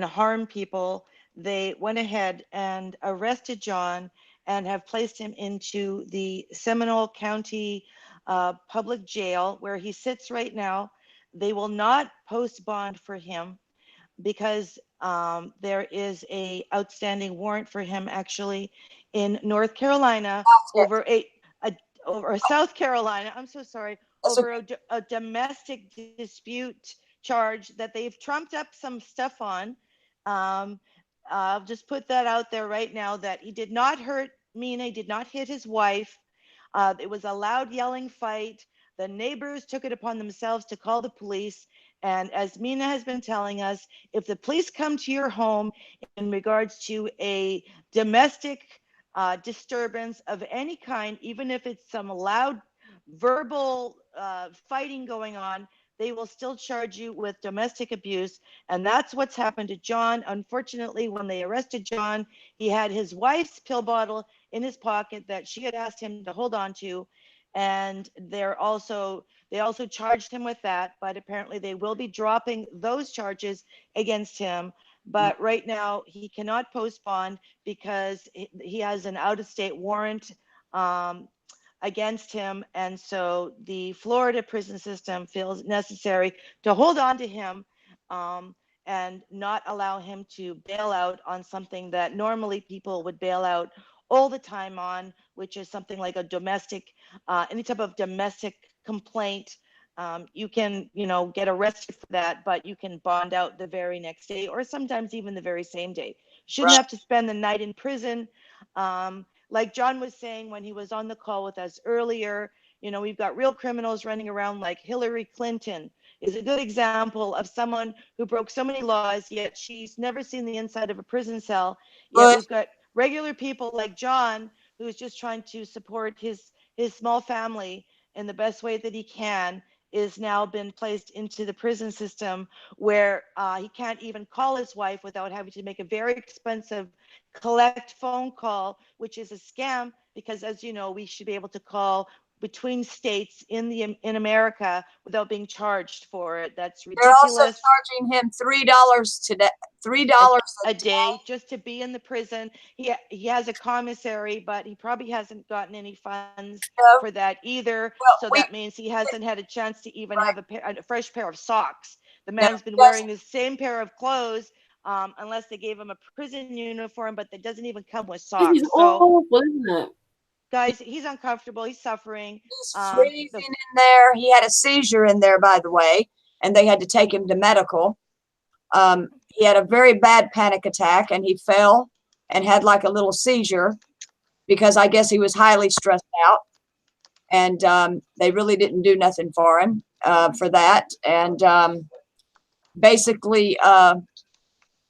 harm people, they went ahead and arrested John and have placed him into the Seminole County public jail where he sits right now. They will not post bond for him because there is a outstanding warrant for him actually in North Carolina over a over South Carolina. I'm so sorry, over a domestic dispute charge that they've trumped up some stuff on. I'll just put that out there right now that he did not hurt Mina, he did not hit his wife. It was a loud yelling fight. The neighbors took it upon themselves to call the police. And as Mina has been telling us, if the police come to your home in regards to a domestic disturbance of any kind, even if it's some loud verbal fighting going on, they will still charge you with domestic abuse. And that's what's happened to John. Unfortunately, when they arrested John, he had his wife's pill bottle in his pocket that she had asked him to hold on to. And they also charged him with that, but apparently they will be dropping those charges against him. But right now he cannot post bond because he has an out-of-state warrant against him, and so the Florida prison system feels necessary to hold on to him and not allow him to bail out on something that normally people would bail out all the time on, which is something like a domestic, any type of domestic complaint. You can, get arrested for that, but you can bond out the very next day or sometimes even the very same day. You shouldn't have to spend the night in prison. Like John was saying when he was on the call with us earlier, we've got real criminals running around like Hillary Clinton is a good example of someone who broke so many laws, yet she's never seen the inside of a prison cell. Yet we've got regular people like John, who's just trying to support his small family in the best way that he can, is now been placed into the prison system where he can't even call his wife without having to make a very expensive collect phone call, which is a scam because, as you know, we should be able to call between states in America without being charged for it. That's ridiculous. They're also charging him $3 today, $3 a day just to be in the prison. He has a commissary, but he probably hasn't gotten any funds for that either. So that means he hasn't had a chance to even have a fresh pair of socks. The man's been wearing the same pair of clothes, unless they gave him a prison uniform, but that doesn't even come with socks. This is awful, isn't it? Guys, he's uncomfortable. He's suffering. He's freezing in there. He had a seizure in there, by the way, and they had to take him to medical. He had a very bad panic attack, and he fell and had like a little seizure because I guess he was highly stressed out. And they really didn't do nothing for him for that. And basically,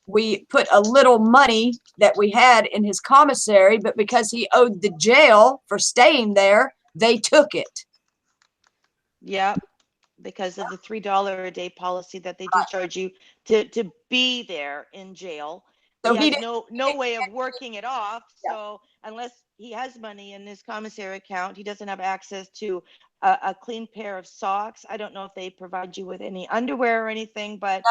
we put a little money that we had in his commissary, but because he owed the jail for staying there, they took it. Yeah. because of the $3 a day policy that they do charge you to be there in jail. So He he has didn't, no way of working it off. So unless he has money in his commissary account, he doesn't have access to a clean pair of socks. I don't know if they provide you with any underwear or anything, but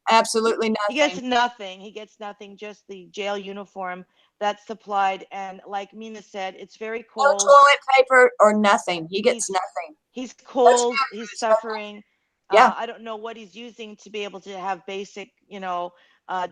absolutely he gets nothing. nothing. He gets nothing, just the jail uniform that's supplied. And like Mina said, it's very No cold. toilet paper or nothing. He gets He's nothing. he's No cold. He's shampoos, no. suffering. Yeah. I don't know what he's using to be able to have basic,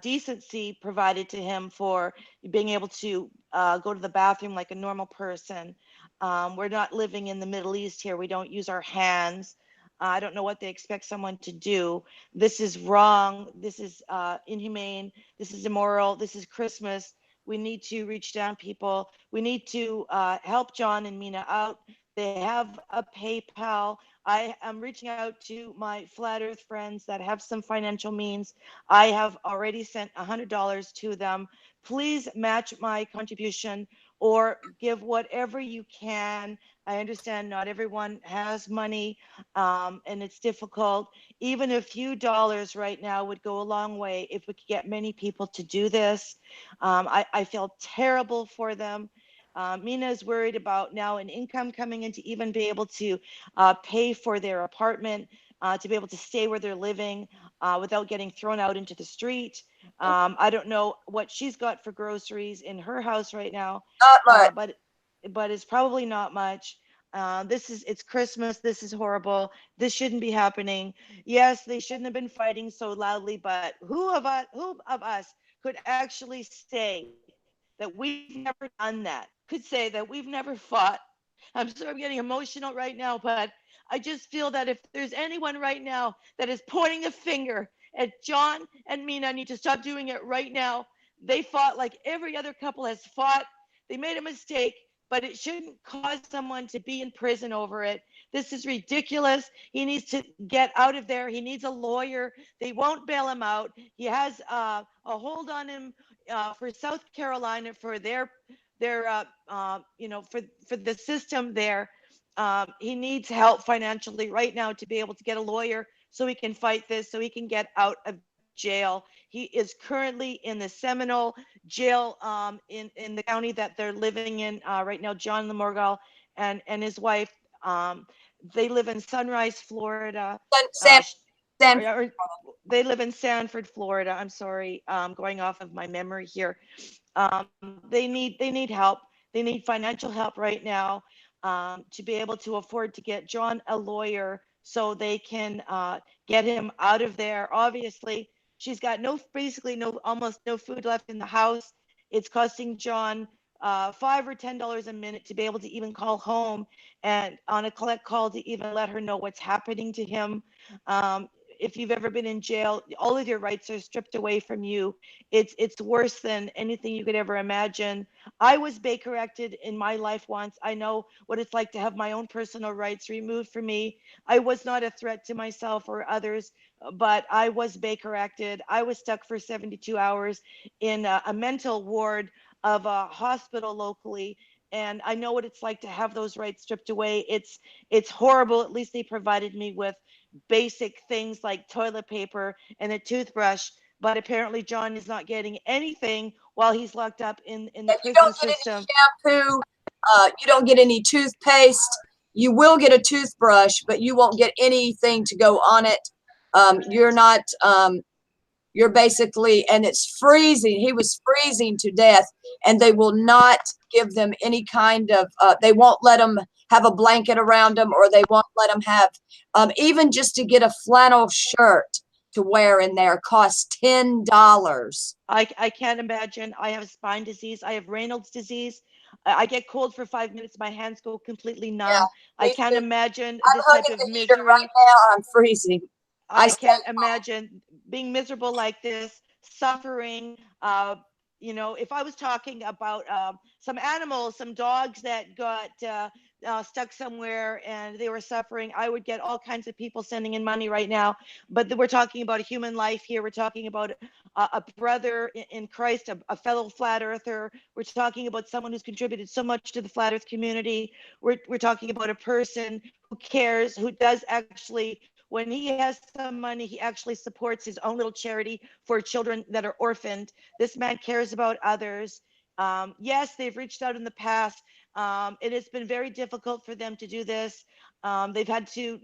decency provided to him for being able to go to the bathroom like a normal person. We're not living in the Middle East here. We don't use our hands. I don't know what they expect someone to do. This is wrong. This is inhumane. This is immoral. This is Christmas. We need to reach down, people. We need to help John and Mina out. They have a PayPal. I am reaching out to my flat earth friends that have some financial means. I have already sent $100 to them. Please match my contribution or give whatever you can. I understand not everyone has money, and it's difficult. Even a few dollars right now would go a long way if we could get many people to do this. I feel terrible for them. Mina is worried about now an income coming in to even be able to pay for their apartment, to be able to stay where they're living without getting thrown out into the street. I don't know what she's got for groceries in her house right now, Not much. but it's probably not much. It's Christmas. This is horrible. This shouldn't be happening. Yes, they shouldn't have been fighting so loudly, but who of us could actually say that we've never done that? Could say that we've never fought. I'm sorry, I'm getting emotional right now, but I just feel that if there's anyone right now that is pointing a finger at John and Mina, need to stop doing it right now. They fought like every other couple has fought. They made a mistake, but it shouldn't cause someone to be in prison over it. This is ridiculous. He needs to get out of there. He needs a lawyer. They won't bail him out. He has a hold on him for South Carolina for for the system there. He needs help financially right now to be able to get a lawyer so he can fight this, so he can get out of jail. He is currently in the Seminole jail in the county that they're living in right now. John Morgile and his wife, they live in Sunrise, Florida. Sam, Sam, Or they live in Sanford, Florida. I'm sorry, going off of my memory here. They need help. They need financial help right now to be able to afford to get John a lawyer so they can get him out of there. Obviously, she's got basically almost no food left in the house. It's costing John $5 or $10 a minute to be able to even call home and on a collect call to even let her know what's happening to him. If you've ever been in jail, all of your rights are stripped away from you. It's worse than anything you could ever imagine. I was Baker acted in my life once. I know what it's like to have my own personal rights removed from me. I was not a threat to myself or others, but I was Baker acted. I was stuck for 72 hours in a mental ward of a hospital locally. And I know what it's like to have those rights stripped away. It's horrible. At least they provided me with basic things like toilet paper and a toothbrush. But apparently, John is not getting anything while he's locked up in the you prison don't get system. any shampoo. You don't get any toothpaste. You will get a toothbrush, but you won't get anything to go on it. You're not. You're basically, and it's freezing. He was freezing to death, and they will not give them any kind of. They won't let them have a blanket around them, or they won't let them have even just to get a flannel shirt to wear in there costs $10. I can't imagine. I have spine disease. I have Raynaud's disease. I get cold for 5 minutes. My hands go completely Yeah, numb. I me can't too. imagine I'm this type hugging of the heater right misery. now. I'm freezing. I I stay can't home. imagine being miserable like this, suffering. If I was talking about some animals, some dogs that got stuck somewhere and they were suffering, I would get all kinds of people sending in money right now. But we're talking about a human life here. We're talking about a brother in Christ, a fellow flat earther. We're talking about someone who's contributed so much to the flat earth community. We're talking about a person who cares, who does actually When he has some money, he actually supports his own little charity for children that are orphaned. This man cares about others. Yes, they've reached out in the past. It has been very difficult for them to do this. They've had to,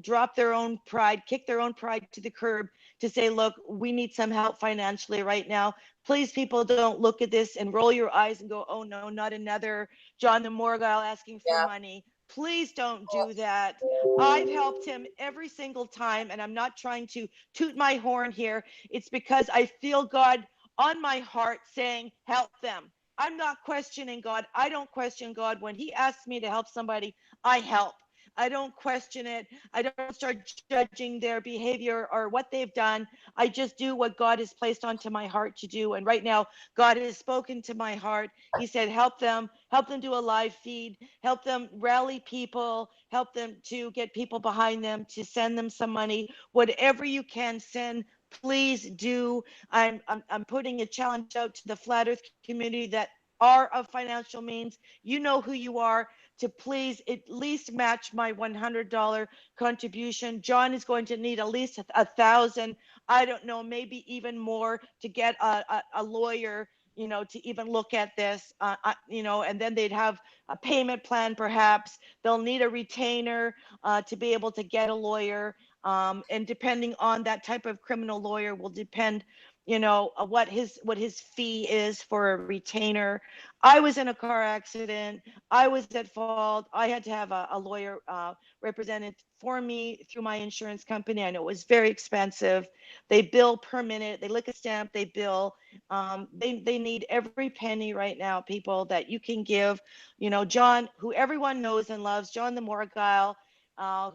drop their own pride, kick their own pride to the curb to say, look, we need some help financially right now. Please, people, don't look at this and roll your eyes and go, oh no, not another John the Morgile asking for Yeah. money. Please don't do that. I've helped him every single time, and I'm not trying to toot my horn here. It's because I feel God on my heart saying, help them. I'm not questioning God. I don't question God. When he asks me to help somebody, I help. I don't question it. I don't start judging their behavior or what they've done. I just do what God has placed onto my heart to do. And right now, God has spoken to my heart. He said, help them do a live feed, help them rally people, help them to get people behind them, to send them some money. Whatever you can send, please do. I'm putting a challenge out to the Flat Earth community that are of financial means. You know who you are, to please at least match my $100 contribution. John is going to need at least 1,000. I don't know, maybe even more to get a lawyer, to even look at this, and then they'd have a payment plan. Perhaps they'll need a retainer to be able to get a lawyer. And depending on that type of criminal lawyer will depend, what his fee is for a retainer. I was in a car accident. I was at fault. I had to have a lawyer represented for me through my insurance company. I know it was very expensive. They bill per minute. They lick a stamp. They bill. They need every penny right now, people, that you can give. John, who everyone knows and loves, John the Morgile,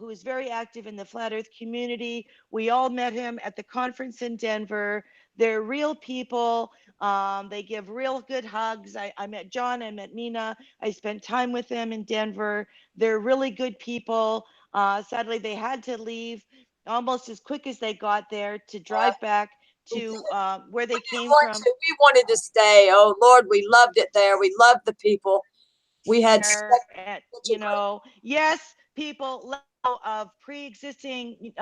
who is very active in the Flat Earth community. We all met him at the conference in Denver. They're real people. They give real good hugs. I met John, I met Mina. I spent time with them in Denver. They're really good people. Sadly, they had to leave almost as quick as they got there to drive back to where they came from. We wanted to stay. Oh Lord, we loved it there. We loved the people. We had such And, a great yes, people level of pre-existing,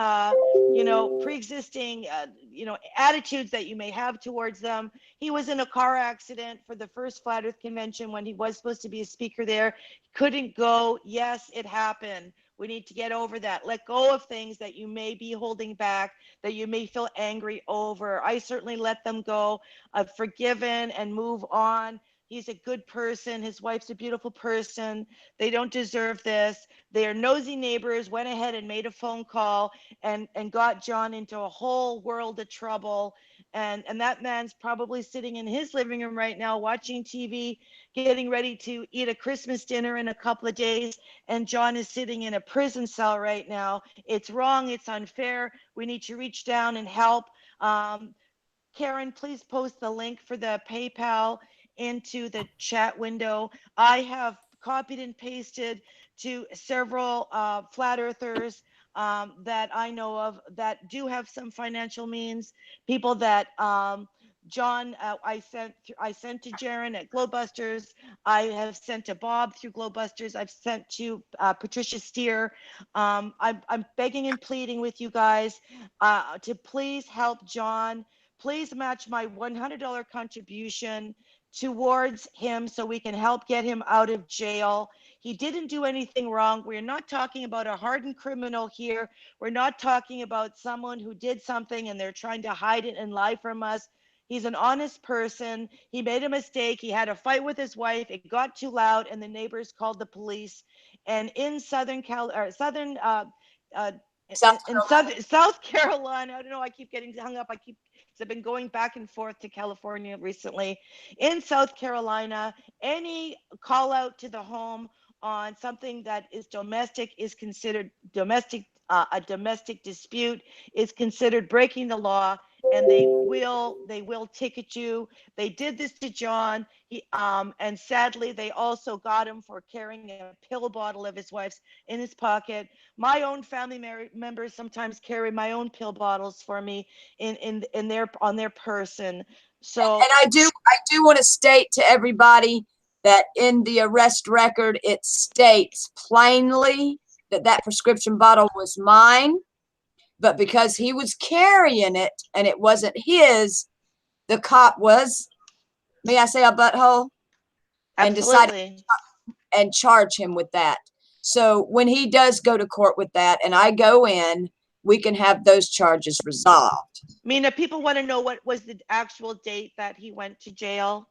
attitudes that you may have towards them. He was in a car accident for the first Flat Earth convention when he was supposed to be a speaker there. Couldn't go. Yes, it happened. We need to get over that. Let go of things that you may be holding back, that you may feel angry over. I certainly let them go. I've forgiven and move on. He's a good person. His wife's a beautiful person. They don't deserve this. Their nosy neighbors went ahead and made a phone call and got John into a whole world of trouble. And that man's probably sitting in his living room right now watching TV, getting ready to eat a Christmas dinner in a couple of days. And John is sitting in a prison cell right now. It's wrong. It's unfair. We need to reach down and help. Karen, please post the link for the PayPal into the chat window. I have copied and pasted to several flat earthers that I know of that do have some financial means. People that John, I sent to Jaron at Glowbusters. I have sent to Bob through Glowbusters. I've sent to Patricia Steer. I'm begging and pleading with you guys to please help John. Please match my $100 contribution towards him so we can help get him out of jail. He didn't do anything wrong. We're not talking about a hardened criminal here. We're not talking about someone who did something and they're trying to hide it and lie from us. He's an honest person. He made a mistake. He had a fight with his wife. It got too loud, and the neighbors called the police. And in South Carolina, South Carolina, I don't know. I keep getting hung up. I've been going back and forth to California recently. In South Carolina, any call out to the home on something that is domestic is considered domestic. A domestic dispute is considered breaking the law, and they will ticket you. They did this to John. And sadly, they also got him for carrying a pill bottle of his wife's in his pocket. My own family members sometimes carry my own pill bottles for me in their on their person. So, and I do want to state to everybody that in the arrest record it states plainly that prescription bottle was mine. but because he was carrying it and it wasn't his, the cop was, may I say, a butthole, and decided Absolutely. and charge him with that. So when he does go to court with that and I go in, we can have those charges resolved. Mina, people want to know what was the actual date that he went to jail.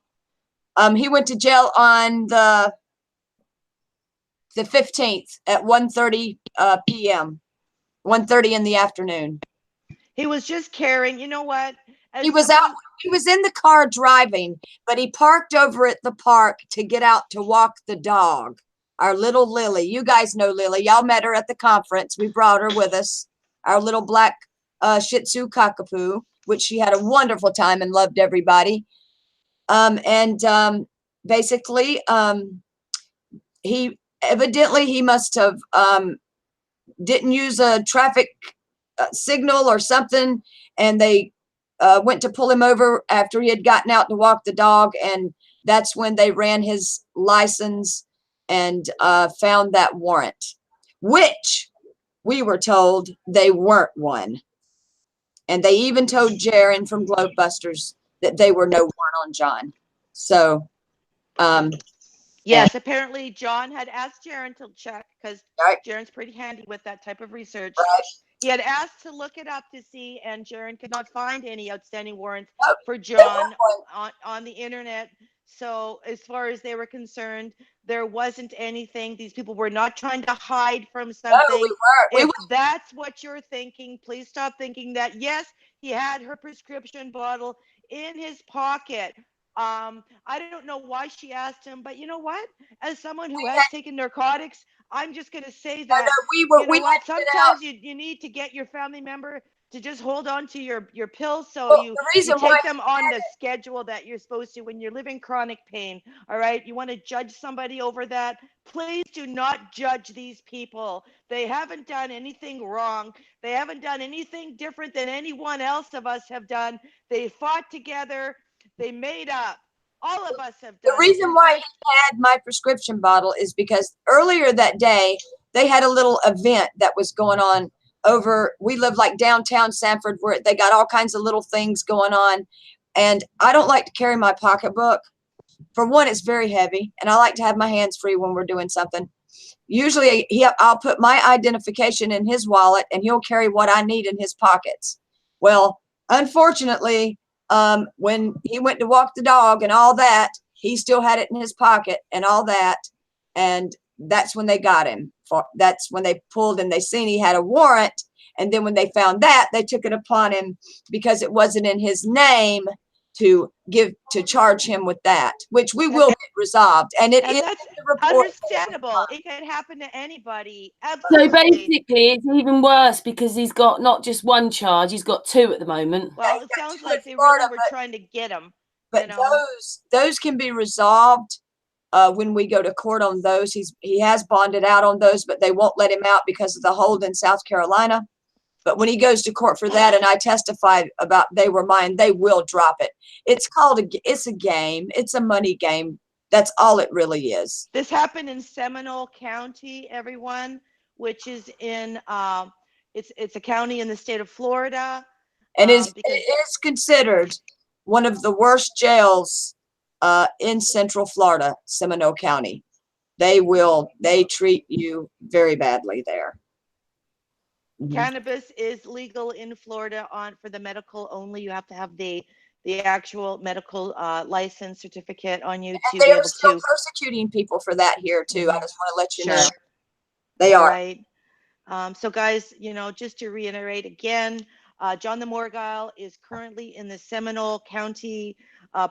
He went to jail on the 15th at 1:30 p.m. 1:30 in the afternoon. He was just carrying, you know what? As He was someone, out, he was in the car driving, but he parked over at the park to get out to walk the dog. Our little Lily. You guys know Lily. Y'all met her at the conference. We brought her with us. Our little black Shih Tzu cockapoo, which she had a wonderful time and loved everybody. Basically, he evidently he must have didn't use a traffic signal or something, and they went to pull him over after he had gotten out to walk the dog, and that's when they ran his license and found that warrant, which we were told they weren't one. And they even told Jaron from Globebusters that they were no warrant on John. So, yes, apparently John had asked Jaron to check because right, Jaron's pretty handy with that type of research. right. He had asked to look it up to see, and Jaron could not find any outstanding warrants Oh, for they weren't John one. on the internet. So, as far as they were concerned, there wasn't anything. These people were not trying to hide from No, something. we weren't. We If were, that's what you're thinking, please stop thinking that. Yes, he had her prescription bottle in his pocket. I don't know why she asked him, but you know what? As someone who has taken narcotics, I'm just going to say no, that, we were. you We know had what? to get out. Sometimes you need to get your family member to just hold on to your pills, so Well, you the reason why take them on the schedule that you're supposed to when you're living chronic pain. All right, you want to judge somebody over that? Please do not judge these people. They haven't done anything wrong. They haven't done anything different than anyone else of us have done. They fought together. They made up. All of us have the done it. reason In why fact, he had my prescription bottle is because earlier that day they had a little event that was going on over. We live like downtown Sanford, where they got all kinds of little things going on, and I don't like to carry my pocketbook. For one, it's very heavy, and I like to have my hands free when we're doing something. Usually, I'll put my identification in his wallet, and he'll carry what I need in his pockets. Well, unfortunately, when he went to walk the dog and all that, he still had it in his pocket and all that, and that's when they got him. That's when they pulled and they seen he had a warrant, and then when they found that, they took it upon him because it wasn't in his name to charge him with that, which we will and get resolved, and it is and that's in the report. understandable. It could happen to anybody. So Absolutely. basically, it's even worse because he's got not just one charge; he's got two at the moment. Well, He's it got sounds two in like they really Florida, were but trying to get him, but you know. those can be resolved when we go to court on those. He has bonded out on those, but they won't let him out because of the hold in South Carolina. But when he goes to court for that, and I testify about they were mine, they will drop it. It's a game. It's a money game. That's all it really is. This happened in Seminole County, everyone, which is in it's a county in the state of Florida. And it Because is considered one of the worst jails in Central Florida, Seminole County. They treat you very badly there. Mhm. cannabis is legal in Florida on for the medical only. You have to have the actual medical license certificate on you And to they be are able still to. persecuting people for that here too. I just want to let you know Sure. they All are. right. So, guys, just to reiterate again, John the Morgile is currently in the Seminole County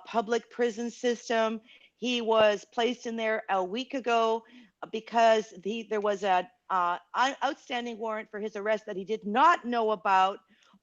public prison system. He was placed in there a week ago because there was an outstanding warrant for his arrest that he did not know about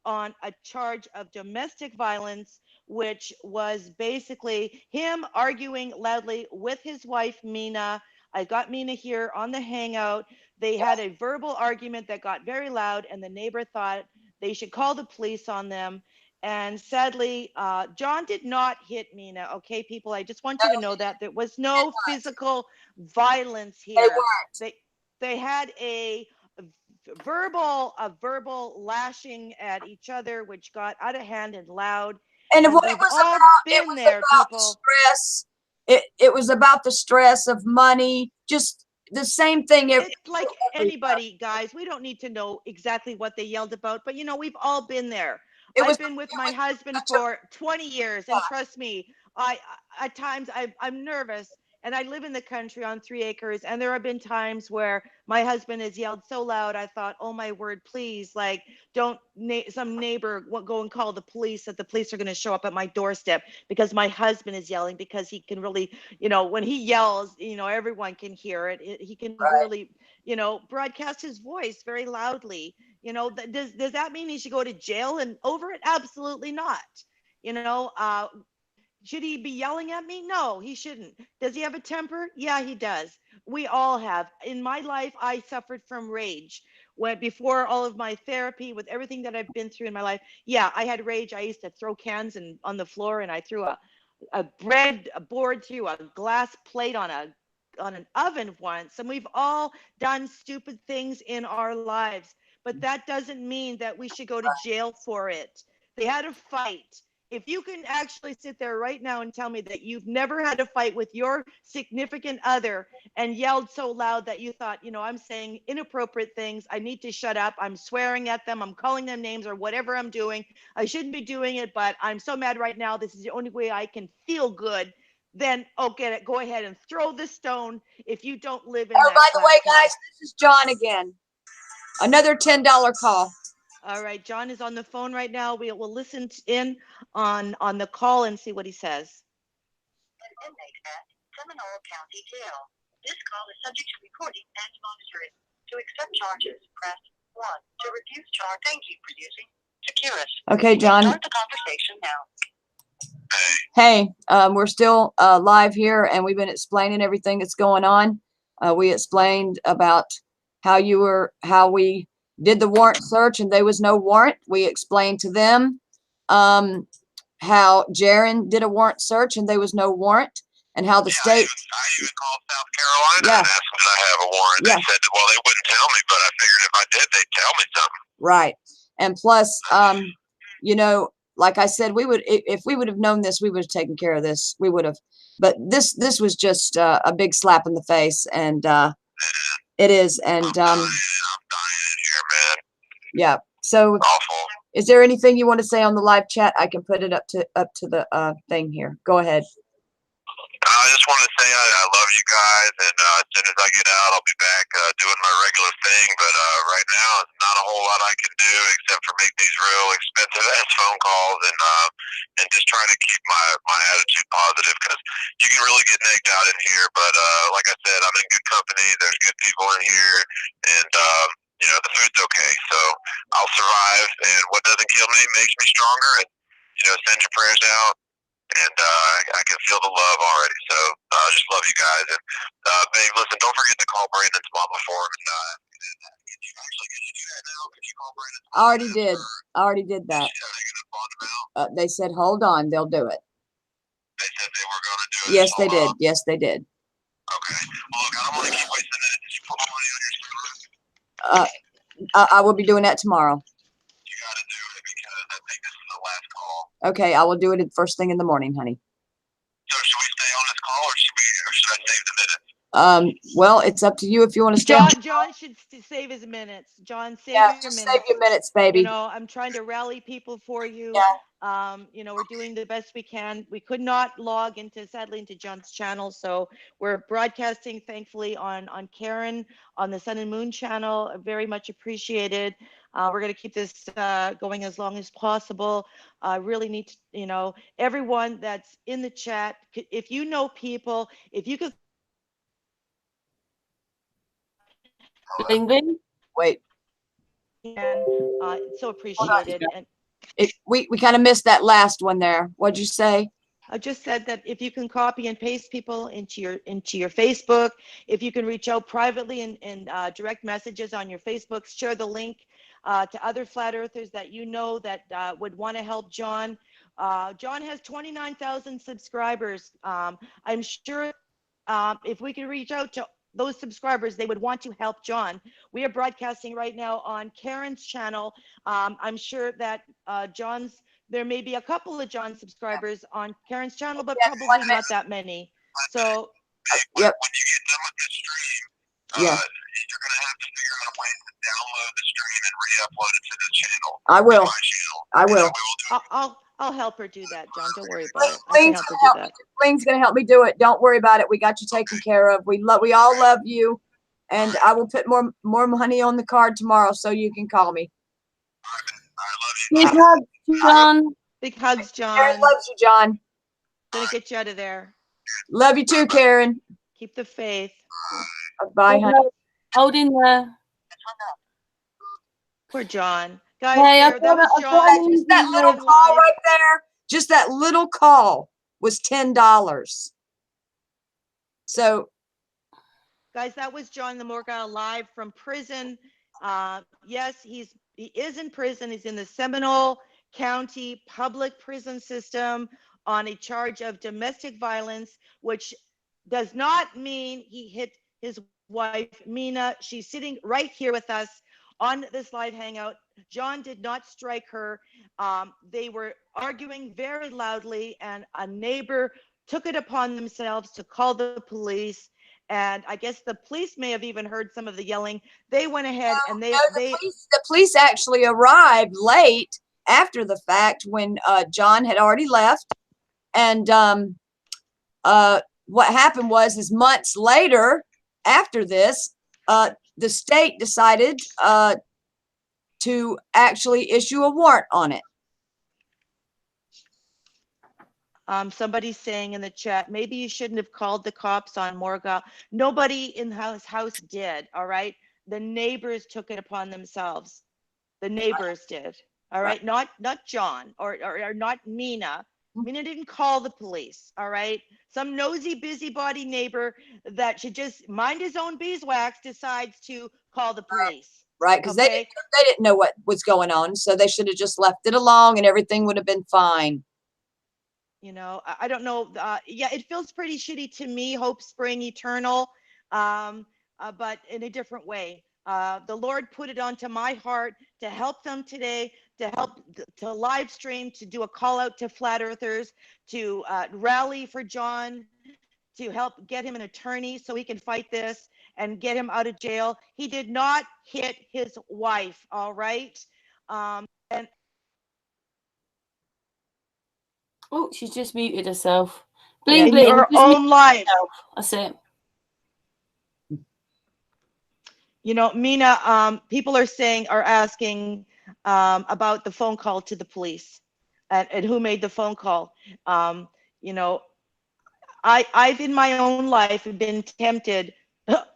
on a charge of domestic violence, which was basically him arguing loudly with his wife, Mina. I got Mina here on the Hangout. They had a verbal argument that got very loud, and the neighbor thought they should call the police on them. And sadly, John did not hit Mina. Okay, people, I just want you to know that there was no physical violence They here. weren't. They they had a verbal lashing at each other, which got out of hand and loud. And And what it we've was all about, it been was there, about the people. stress. It was about the stress of money, just the same thing. It's like anybody, guys. We don't need to know exactly what they yelled about, but we've all been there. It was I've been with my was husband such a for 20 years, and trust me, I at times I'm nervous, and I live in the country on 3 acres, and there have been times where my husband has yelled so loud, I thought, oh my word, please, like, don't some neighbor go and call the police, that the police are going to show up at my doorstep because my husband is yelling, because he can really, when he yells, everyone can hear it. He can right. really, broadcast his voice very loudly. Does that mean he should go to jail and over it? Absolutely not. You know, uh, should he be yelling at me? No, he shouldn't. Does he have a temper? Yeah, he does. We all have. In my life, I suffered from rage. When before all of my therapy, with everything that I've been through in my life, yeah, I had rage. I used to throw cans on the floor, and I threw a bread board through a glass plate on an oven once. And we've all done stupid things in our lives, but that doesn't mean that we should go to jail for it. They had a fight. If you can actually sit there right now and tell me that you've never had a fight with your significant other and yelled so loud that you thought, I'm saying inappropriate things, I need to shut up, I'm swearing at them, I'm calling them names, or whatever I'm doing, I shouldn't be doing it, but I'm so mad right now, this is the only way I can feel good, then get it, go ahead and throw the stone if you don't live in Oh, that by the way, class guys, life. this is John again. Another $10 call. All right, John is on the phone right now. We will listen in on the call and see what he says. An inmate at Seminole County Jail. This call is subject to recording and monitoring. To accept charges, press 1. To refuse charge, thank you for using Securus. Okay, John. Start the conversation now. Hey, we're still live here, and we've been explaining everything that's going on. We explained about how we did the warrant search, and there was no warrant. We explained to them how Jaron did a warrant search, and there was no warrant, and how the state. I even called South Carolina Yeah. and asked them, did I have a warrant? Yeah. They said, well, they wouldn't tell me, but I figured if I did, they'd tell me something. Right. And plus, like I said, we would, if we would have known this, we would have taken care of this. We would have, but this was just a big slap in the face, and it is. And I'm dying in here, man. yeah. So, Awful. is there anything you want to say on the live chat? I can put it up to the thing here. Go ahead. I just want to say I love you guys, and as soon as I get out, I'll be back doing my regular thing. But right now, it's not a whole lot I can do except for make these real expensive ass phone calls and just try to keep my attitude positive, because you can really get nagged out in here. But like I said, I'm in good company. There's good people in here, and the food's okay, so I'll survive. And what doesn't kill me makes me stronger. And send your prayers out. And I can feel the love already. So I just love you guys. And babe, listen, don't forget to call Brandon's mama for him. And can you actually do that now? Can you call Brandon's mama? I already did. I already did that. They said, hold on, they'll do it. They said they were going to do it. Yes, they did. Yes, they did. Okay. Well, look, I don't want to keep wasting it. Did you put money on your server? I will be doing that tomorrow. You got to do it, because I think this is the last call. Okay, I will do it first thing in the morning, honey. So should we stay on this call, or should I save the minutes? Well, it's up to you if you want to stay. John should save his minutes. John, save Yeah, your just minutes. save your minutes, baby. I'm trying to rally people for you. Yeah. We're doing the best we can. We could not log sadly into John's channel, so we're broadcasting thankfully on Karen on the Sun and Moon channel. Very much appreciated. We're going to keep this going as long as possible. I really need to, everyone that's in the chat, if you know people, if you could. Wait. It's so appreciated. And we kind of missed that last one there. What'd you say? I just said that if you can copy and paste people into your Facebook, if you can reach out privately and direct messages on your Facebook, share the link to other flat earthers that that would want to help John. John has 29,000 subscribers. I'm sure if we can reach out to those subscribers, they would want to help John. We are broadcasting right now on Karen's channel. I'm sure that there may be a couple of John subscribers on Karen's channel, but Yeah, probably not that many. So, yep. When you get done with this stream, Yeah. you're going to have to figure out a way to download the stream and re-upload it to the channel. I will. My channel. I will. I'll help her do that, John. Don't worry about it. I can Bling's help her gonna do that. Bling's gonna help me do it. Don't worry about it. We got you taken care of. We all love you, and I will put more money on the card tomorrow so you can call me. I love you. Big hugs, John. Big hugs, Karen John. loves you, John. Gonna get you out of there. Love you too, Karen. Keep the faith. Bye, Big honey. hugs. Hold in there. Poor John. Guys, Hey, that was John. Just that little live. call right there. Just that little call was $10. So Guys, that was John the Morgile live from prison. Yes, he is in prison. He's in the Seminole County public prison system on a charge of domestic violence, which does not mean he hit his wife, Mina. She's sitting right here with us on this live hangout. John did not strike her. They were arguing very loudly, and a neighbor took it upon themselves to call the police. And I guess the police may have even heard some of the yelling. They went ahead and the police actually arrived late after the fact when John had already left. And what happened is months later after this, the state decided to actually issue a warrant on it. Somebody's saying in the chat, maybe you shouldn't have called the cops on Morgile. Nobody in his house did. All right. The neighbors took it upon themselves. The neighbors did. All right. Not John or not Mina. Mina didn't call the police. All right. Some nosy busybody neighbor that should just mind his own beeswax decides to call the police. Right. Because Okay? they didn't know what was going on. So they should have just left it alone and everything would have been fine. You know, I don't know. Yeah, it feels pretty shitty to me, Hope Spring Eternal, but in a different way. The Lord put it onto my heart to help them today, to live stream, to do a call out to flat earthers, to rally for John, to help get him an attorney so he can fight this and get him out of jail. He did not hit his wife, all right? And Oh, she's just muted herself. Bling, in bling. your Just mute own life. yourself. That's it. You know, Mina, people are asking about the phone call to the police and who made the phone call. You know, I've in my own life been tempted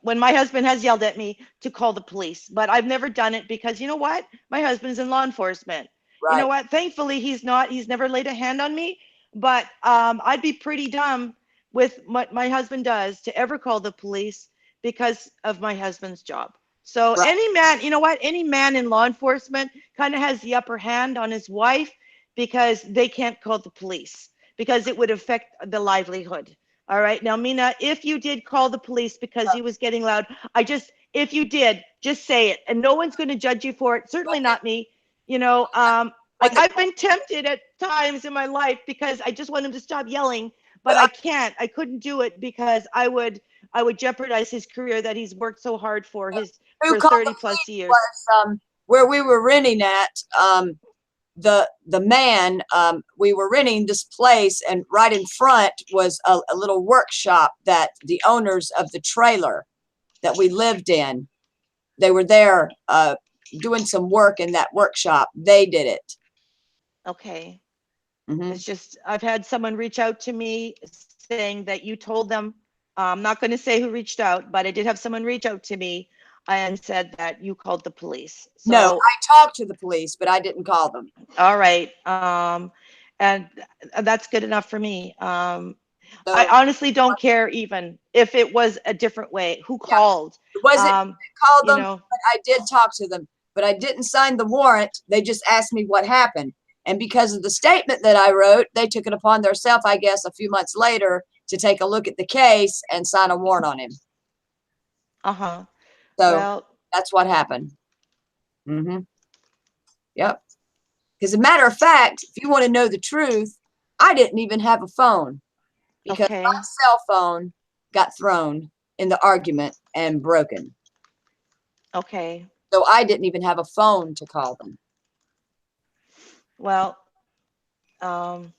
when my husband has yelled at me to call the police, but I've never done it because you know what? My husband's in law enforcement. Right. You know what? Thankfully, he's never laid a hand on me, but I'd be pretty dumb with what my husband does to ever call the police because of my husband's job. So Right. any man, you know what? Any man in law enforcement kind of has the upper hand on his wife because they can't call the police because it would affect the livelihood. All right. Now, Mina, if you did call the police because he was getting loud, if you did, just say it. And no one's going to judge you for it. Certainly not me. You know, like I've been tempted at times in my life because I just want him to stop yelling, but I can't. I couldn't do it because I would jeopardize his career that he's worked so hard for 30 plus years. Was, where we were renting at, the man, we were renting this place, and right in front was a little workshop that the owners of the trailer that we lived in, they were there doing some work in that workshop. They did it. Okay. Mm-hmm. It's just, I've had someone reach out to me saying that you told them, I'm not going to say who reached out, but I did have someone reach out to me and said that you called the police. So, no, I talked to the police, but I didn't call them. All right. And that's good enough for me. I honestly don't care even if it was a different way. Who called? It wasn't called them, but I did talk to them, but I didn't sign the warrant. They just asked me what happened. And because of the statement that I wrote, they took it upon themselves, I guess, a few months later to take a look at the case and sign a warrant on him. Uh-huh. So Well, that's what happened. Mm-hmm. Yep. Because, as a matter of fact, if you want to know the truth, I didn't even have a phone because okay. my cell phone got thrown in the argument and broken. Okay. So I didn't even have a phone to call them. Well, um,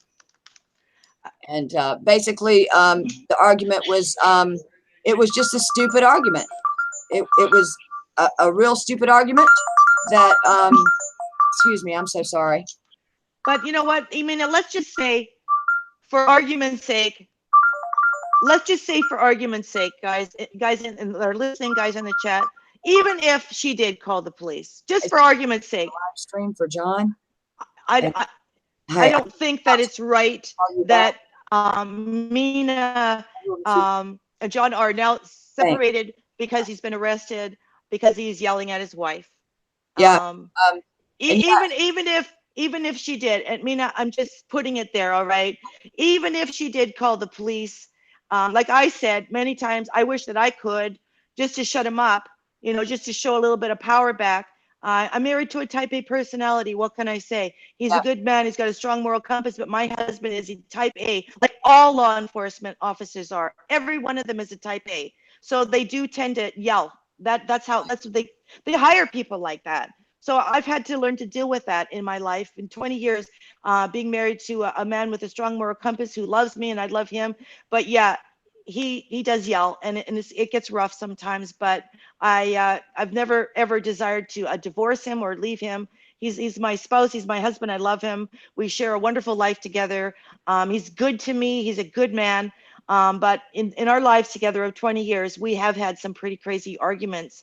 And basically, the argument was, it was just a stupid argument. It was a real stupid argument that, excuse me, I'm so sorry. but you know what, Emina, let's just say, for argument's sake, guys in, that are listening, guys in the chat, even if she did call the police, just for argument's sake, Live stream for John. I, And I, I I don't think that it's right call you back. that Mina and John are now Thanks. separated because he's been arrested because he's yelling at his wife. Yeah. Um, And yeah, even if she did, and Mina, I'm just putting it there, all right. Even if she did call the police, like I said many times, I wish that I could just to shut him up, you know, just to show a little bit of power back. I'm married to a type A personality. What can I say? He's a yeah, good man. He's got a strong moral compass, but my husband is a type A, like all law enforcement officers are. Every one of them is a type A. So they do tend to yell. That's what they hire people like that. So I've had to learn to deal with that in my life. In 20 years, being married to a man with a strong moral compass who loves me and I love him. But yeah, he does yell, and it gets rough sometimes. But I've never ever desired to divorce him or leave him. He's my spouse. He's my husband. I love him. We share a wonderful life together. He's good to me. He's a good man. But in our lives together of 20 years, we have had some pretty crazy arguments.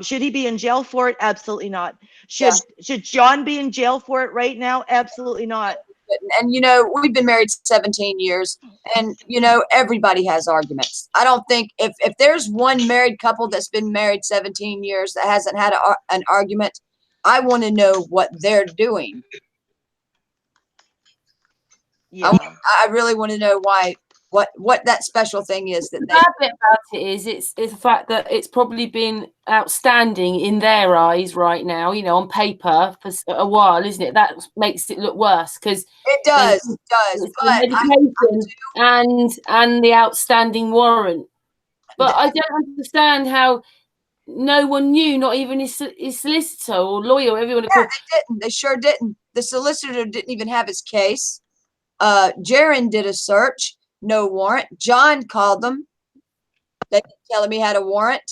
Should he be in jail for it? Absolutely not. yeah. Should John be in jail for it right now? Absolutely not. And you know, we've been married 17 years, and you know, everybody has arguments. I don't think if there's one married couple that's been married 17 years that hasn't had an argument, I want to know what they're doing. Yeah. I really want to know why, what that special thing is that The they. bad bit about it is it's the fact that it's probably been outstanding in their eyes right now, you know, on paper for a while, isn't it? That makes it look worse because It there's does, the but medication and the outstanding warrant. But I don't understand how no one knew, not even his solicitor or lawyer, whatever you want to call. they didn't. They sure didn't. The solicitor didn't even have his case. Jaron did a search, no warrant. John called them. They didn't tell him he had a warrant.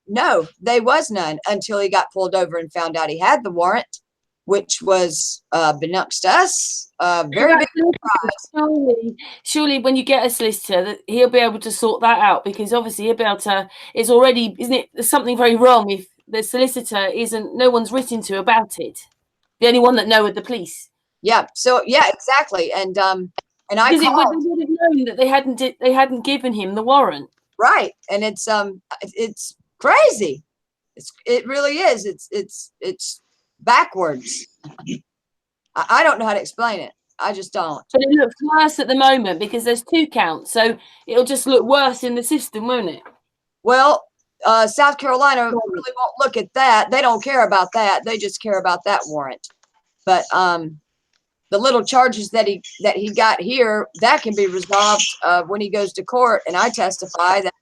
No, there was none until he got pulled over and found out he had the warrant, which was beknownst to us. Very big surprise. Surely, when you get a solicitor, that he'll be able to sort that out because obviously he'll be able to. It's already, isn't it? There's something very wrong if the solicitor isn't. No one's written to about it. The only one that know are the police. Yeah. So yeah, exactly. And I Because they called. would have known that they hadn't given him the warrant. Right, and it's crazy. It really is. It's backwards. I don't know how to explain it. I just don't. But it looks worse at the moment because there's 2 counts, so it'll just look worse in the system, won't it? Well, South Carolina really won't look at that. They don't care about that. They just care about that warrant. But the little charges that he got here, that can be resolved when he goes to court, and I testify that,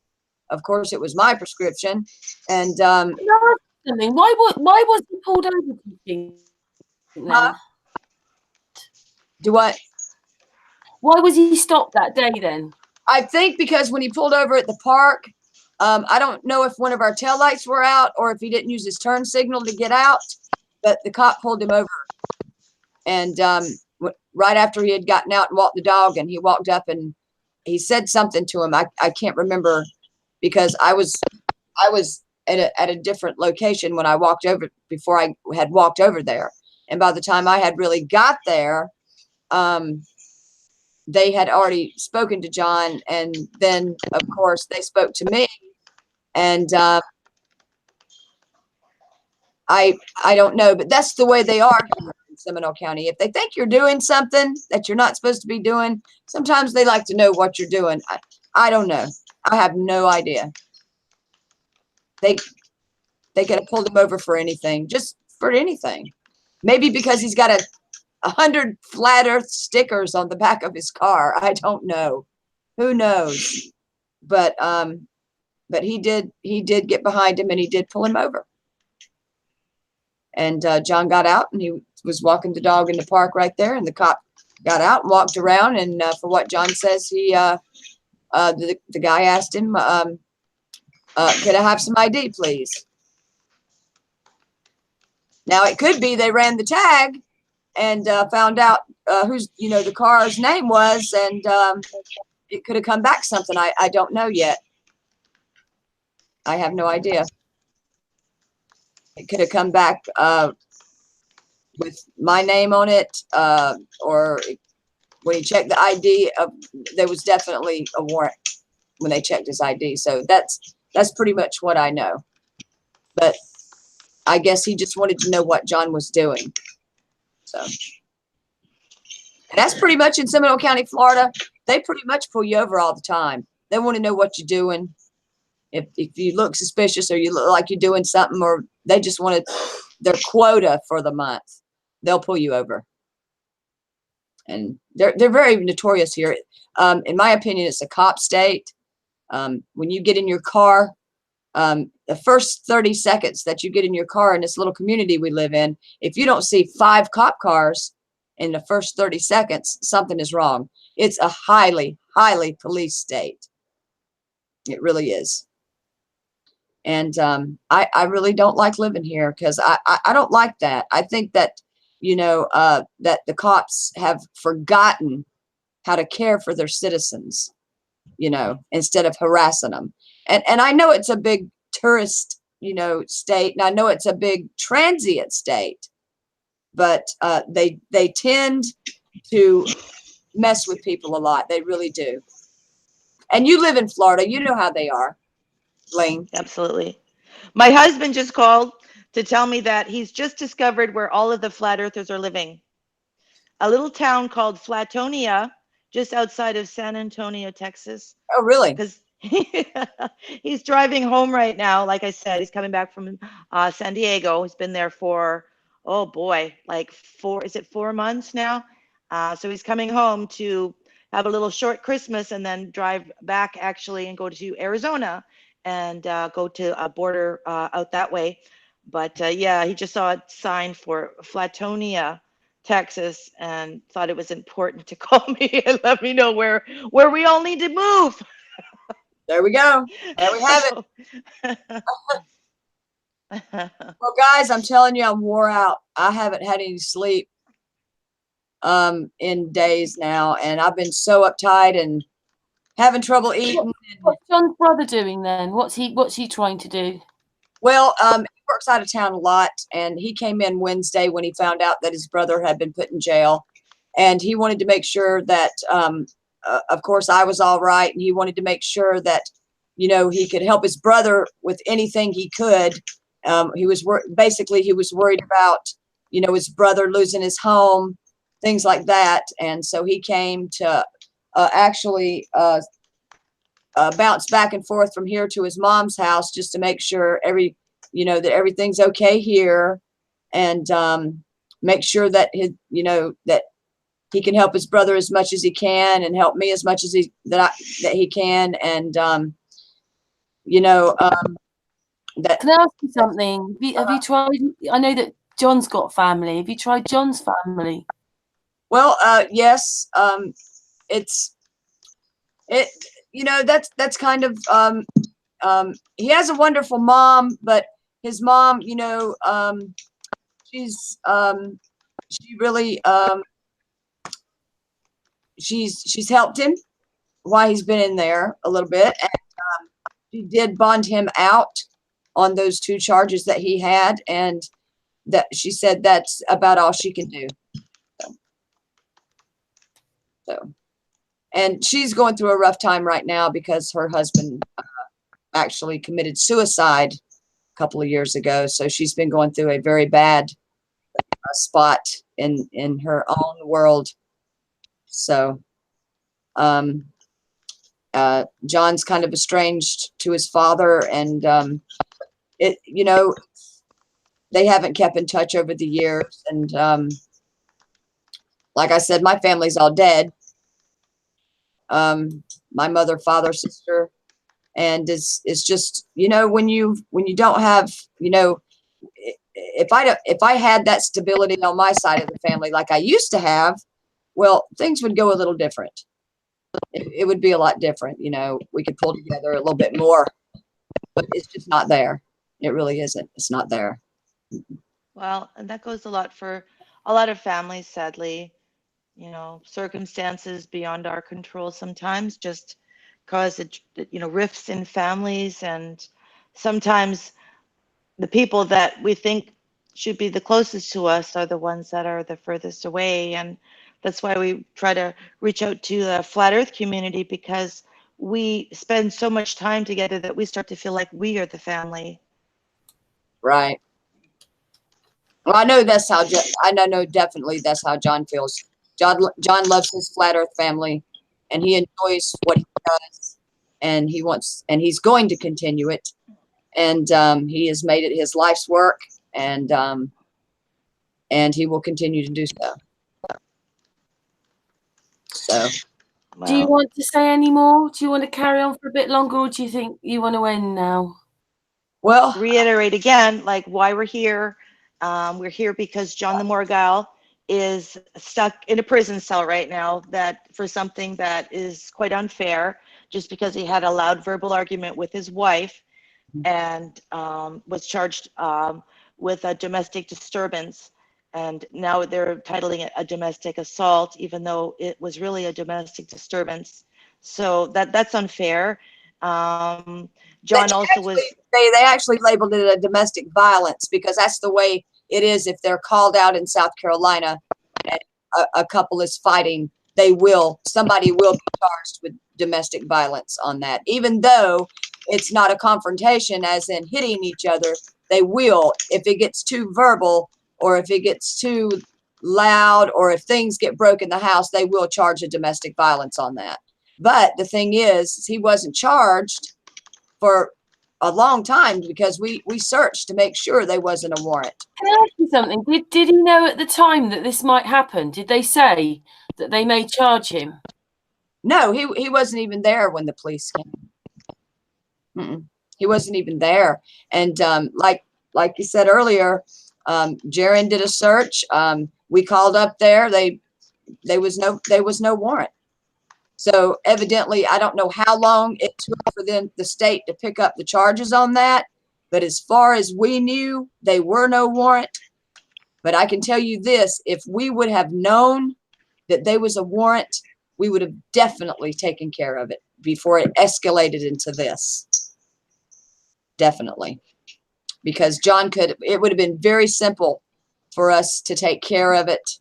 of course, it was my prescription. And Something. Why was he pulled over? Do you think, then? do what? Why was he stopped that day then? I think because when he pulled over at the park, I don't know if one of our taillights were out or if he didn't use his turn signal to get out, but the cop pulled him over. And right after he had gotten out and walked the dog, and he walked up and he said something to him. I can't remember because I was at a different location when I walked over, before I had walked over there. And by the time I had really got there, they had already spoken to John, and then of course they spoke to me. And I don't know, but that's the way they are here in Seminole County. If they think you're doing something that you're not supposed to be doing, sometimes they like to know what you're doing. I don't know. I have no idea. they could have pulled him over for anything, just for anything. Maybe because he's got 100 flat earth stickers on the back of his car. I don't know. Who knows? But he did get behind him and he did pull him over. And John got out and he was walking the dog in the park right there, and the cop got out and walked around, and for what John says, he the guy asked him, could I have some ID, please? Now it could be they ran the tag and found out who's the car's name was, and it could have come back something. I don't know yet. I have no idea. It could have come back with my name on it, or when he checked the ID, there was definitely a warrant when they checked his ID. So that's pretty much what I know. But I guess he just wanted to know what John was doing. So, and that's pretty much in Seminole County, Florida. They pretty much pull you over all the time. They want to know what you're doing. If you look suspicious or you look like you're doing something, or they just want their quota for the month, they'll pull you over. And they're very notorious here. In my opinion, it's a cop state. When you get in your car, the first 30 seconds that you get in your car in this little community we live in, if you don't see 5 cop cars in the first 30 seconds, something is wrong. It's a highly, highly police state. It really is. And I really don't like living here because I don't like that. I think that, that the cops have forgotten how to care for their citizens, instead of harassing them. And I know it's a big tourist, state, and I know it's a big transient state, but they tend to mess with people a lot. They really do. And you live in Florida, you know how they are, Lane. Absolutely. My husband just called to tell me that he's just discovered where all of the flat earthers are living. A little town called Flatonia, just outside of San Antonio, Texas. Oh, really? Because he's driving home right now. Like I said, he's coming back from San Diego. He's been there for, oh boy, like 4 months now? So he's coming home to have a little short Christmas and then drive back actually and go to Arizona and go to a border out that way. But yeah, he just saw a sign for Flatonia, Texas, and thought it was important to call me and let me know where we all need to move. There we go. There we have it. Well, guys, I'm telling you, I'm wore out. I haven't had any sleep in days now, and I've been so uptight and having trouble eating. What's John's brother doing then? What's he trying to do? Well, he works out of town a lot, and he came in Wednesday when he found out that his brother had been put in jail, and he wanted to make sure that, of course, I was all right, and he wanted to make sure that, he could help his brother with anything he could. He was worried about, his brother losing his home, things like that, and so he came to actually bounce back and forth from here to his mom's house just to make sure that everything's okay here, and make sure that that he can help his brother as much as he can and help me as much as that he can, and that. Can I ask you something? Have you tried? I know that John's got family. Have you tried John's family? Well, yes. That's kind of he has a wonderful mom, but his mom, she's she really she's helped him while he's been in there a little bit, and she did bond him out on those 2 charges that he had, and that she said that's about all she can do. So, and she's going through a rough time right now because her husband actually committed suicide a couple of years ago. So she's been going through a very bad spot in her own world. So, John's kind of estranged to his father, and they haven't kept in touch over the years. And like I said, my family's all dead. My mother, father, sister, and it's just, when you don't have, if I had that stability on my side of the family like I used to have, well, things would go a little different. It would be a lot different. We could pull together a little bit more, but it's just not there. It really isn't. It's not there. Well, and that goes a lot for a lot of families, sadly. Circumstances beyond our control sometimes just cause rifts in families, and sometimes the people that we think should be the closest to us are the ones that are the furthest away. And that's why we try to reach out to the flat earth community, because we spend so much time together that we start to feel like we are the family. Right. Well, I know that's how I know definitely that's how John feels. John loves his flat earth family, and he enjoys what he does, and he's going to continue it. And he has made it his life's work, and he will continue to do so. So, Do you Well, want to say any more? Do you want to carry on for a bit longer, or do you think you want to end now? well, reiterate again, like, why we're here. We're here because John the Morgile is stuck in a prison cell right now, that for something that is quite unfair, just because he had a loud verbal argument with his wife, and was charged with a domestic disturbance. And now they're titling it a domestic assault, even though it was really a domestic disturbance. So that's unfair. John also was. They actually labeled it a domestic violence, because that's the way it is. If they're called out in South Carolina and a couple is fighting, somebody will be charged with domestic violence on that. Even though it's not a confrontation as in hitting each other, they will, if it gets too verbal, or if it gets too loud, or if things get broke in the house, they will charge a domestic violence on that. But the thing is, he wasn't charged for a long time, because we searched to make sure there wasn't a warrant. Can I ask you something? Did he know at the time that this might happen? Did they say that they may charge him? No, he wasn't even there when the police came. He wasn't even there. And like you said earlier, Jaron did a search. We called up there. There was no warrant. So evidently, I don't know how long it took for the state to pick up the charges on that. But as far as we knew, they were no warrant. But I can tell you this, if we would have known that there was a warrant, we would have definitely taken care of it before it escalated into this. Definitely. Because it would have been very simple for us to take care of it.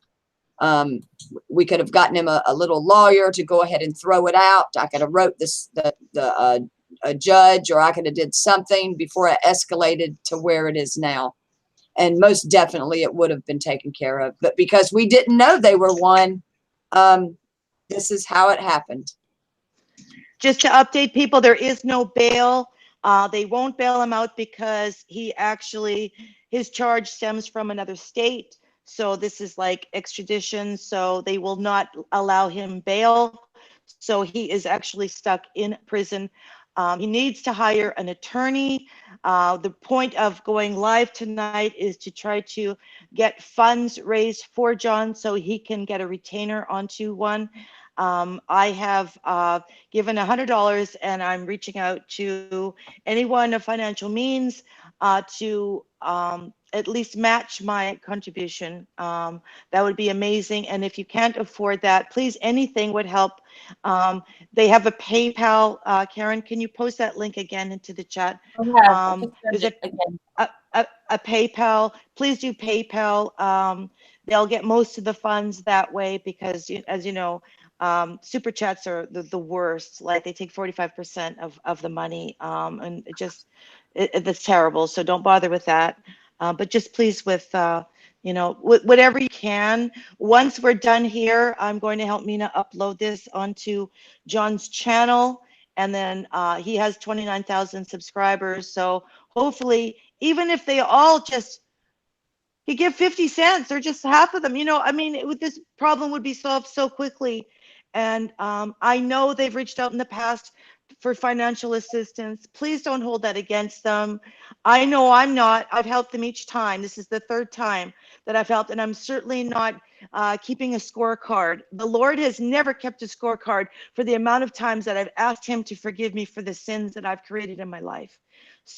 We could have gotten him a little lawyer to go ahead and throw it out. I could have wrote a judge, or I could have did something before it escalated to where it is now. And most definitely it would have been taken care of. But because we didn't know they were one, this is how it happened. Just to update people, there is no bail. They won't bail him out because his charge stems from another state. So this is like extradition. So they will not allow him bail. So he is actually stuck in prison. He needs to hire an attorney. The point of going live tonight is to try to get funds raised for John so he can get a retainer onto one. I have given $100, and I'm reaching out to anyone of financial means to at least match my contribution. That would be amazing. And if you can't afford that, please, anything would help. They have a PayPal. Karen, can you post that link again into the chat? There's a PayPal. Please do PayPal. They'll get most of the funds that way, because, as you know, super chats are the worst. Like, they take 45% of the money, and it's terrible. So don't bother with that. But just please, with whatever you can. Once we're done here, I'm going to help Mina upload this onto John's channel, and then he has 29,000 subscribers. So hopefully even if they all just you give 50 cents or just half of them, I mean, this problem would be solved so quickly. And I know they've reached out in the past for financial assistance. Please don't hold that against them. I know I'm not. I've helped them each time. This is the third time that I've helped, and I'm certainly not keeping a scorecard. The Lord has never kept a scorecard for the amount of times that I've asked Him to forgive me for the sins that I've created in my life.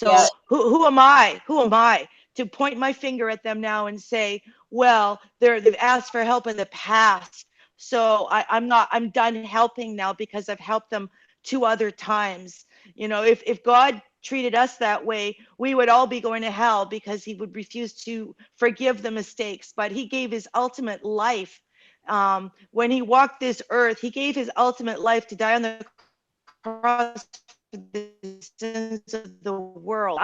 Yeah. So who am I? Who am I to point my finger at them now and say, well, they've asked for help in the past, so I'm done helping now because I've helped them 2 other times. If God treated us that way, we would all be going to hell because He would refuse to forgive the mistakes. But He gave His ultimate life. When He walked this earth, He gave His ultimate life to die on the cross for the sins of the world.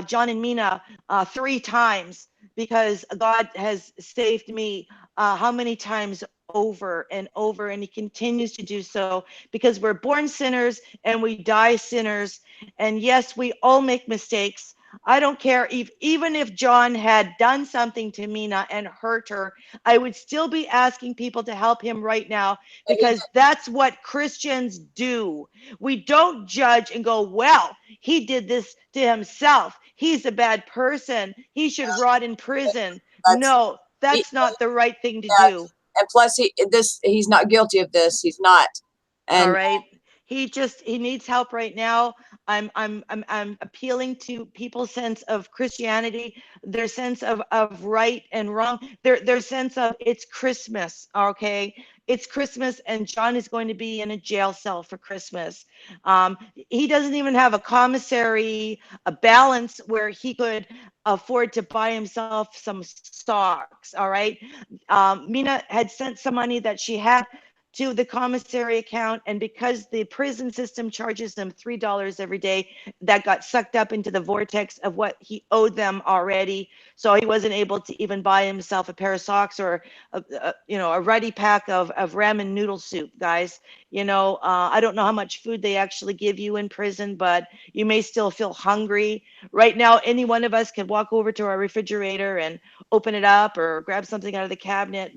John and Mina 3 times because God has saved me how many times over and over, and He continues to do so because we're born sinners and we die sinners. And yes, we all make mistakes. I don't care even if John had done something to Mina and hurt her, I would still be asking people to help him right now because that's what Christians do. We don't judge and go, well, he did this to himself. He's a bad person. He should rot in prison. That's No, he, that's not the right thing to yeah, do. and plus he's not guilty of this. He's not. All And right. He needs help right now. I'm appealing to people's sense of Christianity, their sense of right and wrong, their sense of it's Christmas. Okay. It's Christmas and John is going to be in a jail cell for Christmas. He doesn't even have a commissary, a balance where he could afford to buy himself some socks. All right. Mina had sent some money that she had to the commissary account, and because the prison system charges them $3 every day, that got sucked up into the vortex of what he owed them already. So he wasn't able to even buy himself a pair of socks or a ready pack of ramen noodle soup, guys. I don't know how much food they actually give you in prison, but you may still feel hungry. Right now, any one of us can walk over to our refrigerator and open it up or grab something out of the cabinet.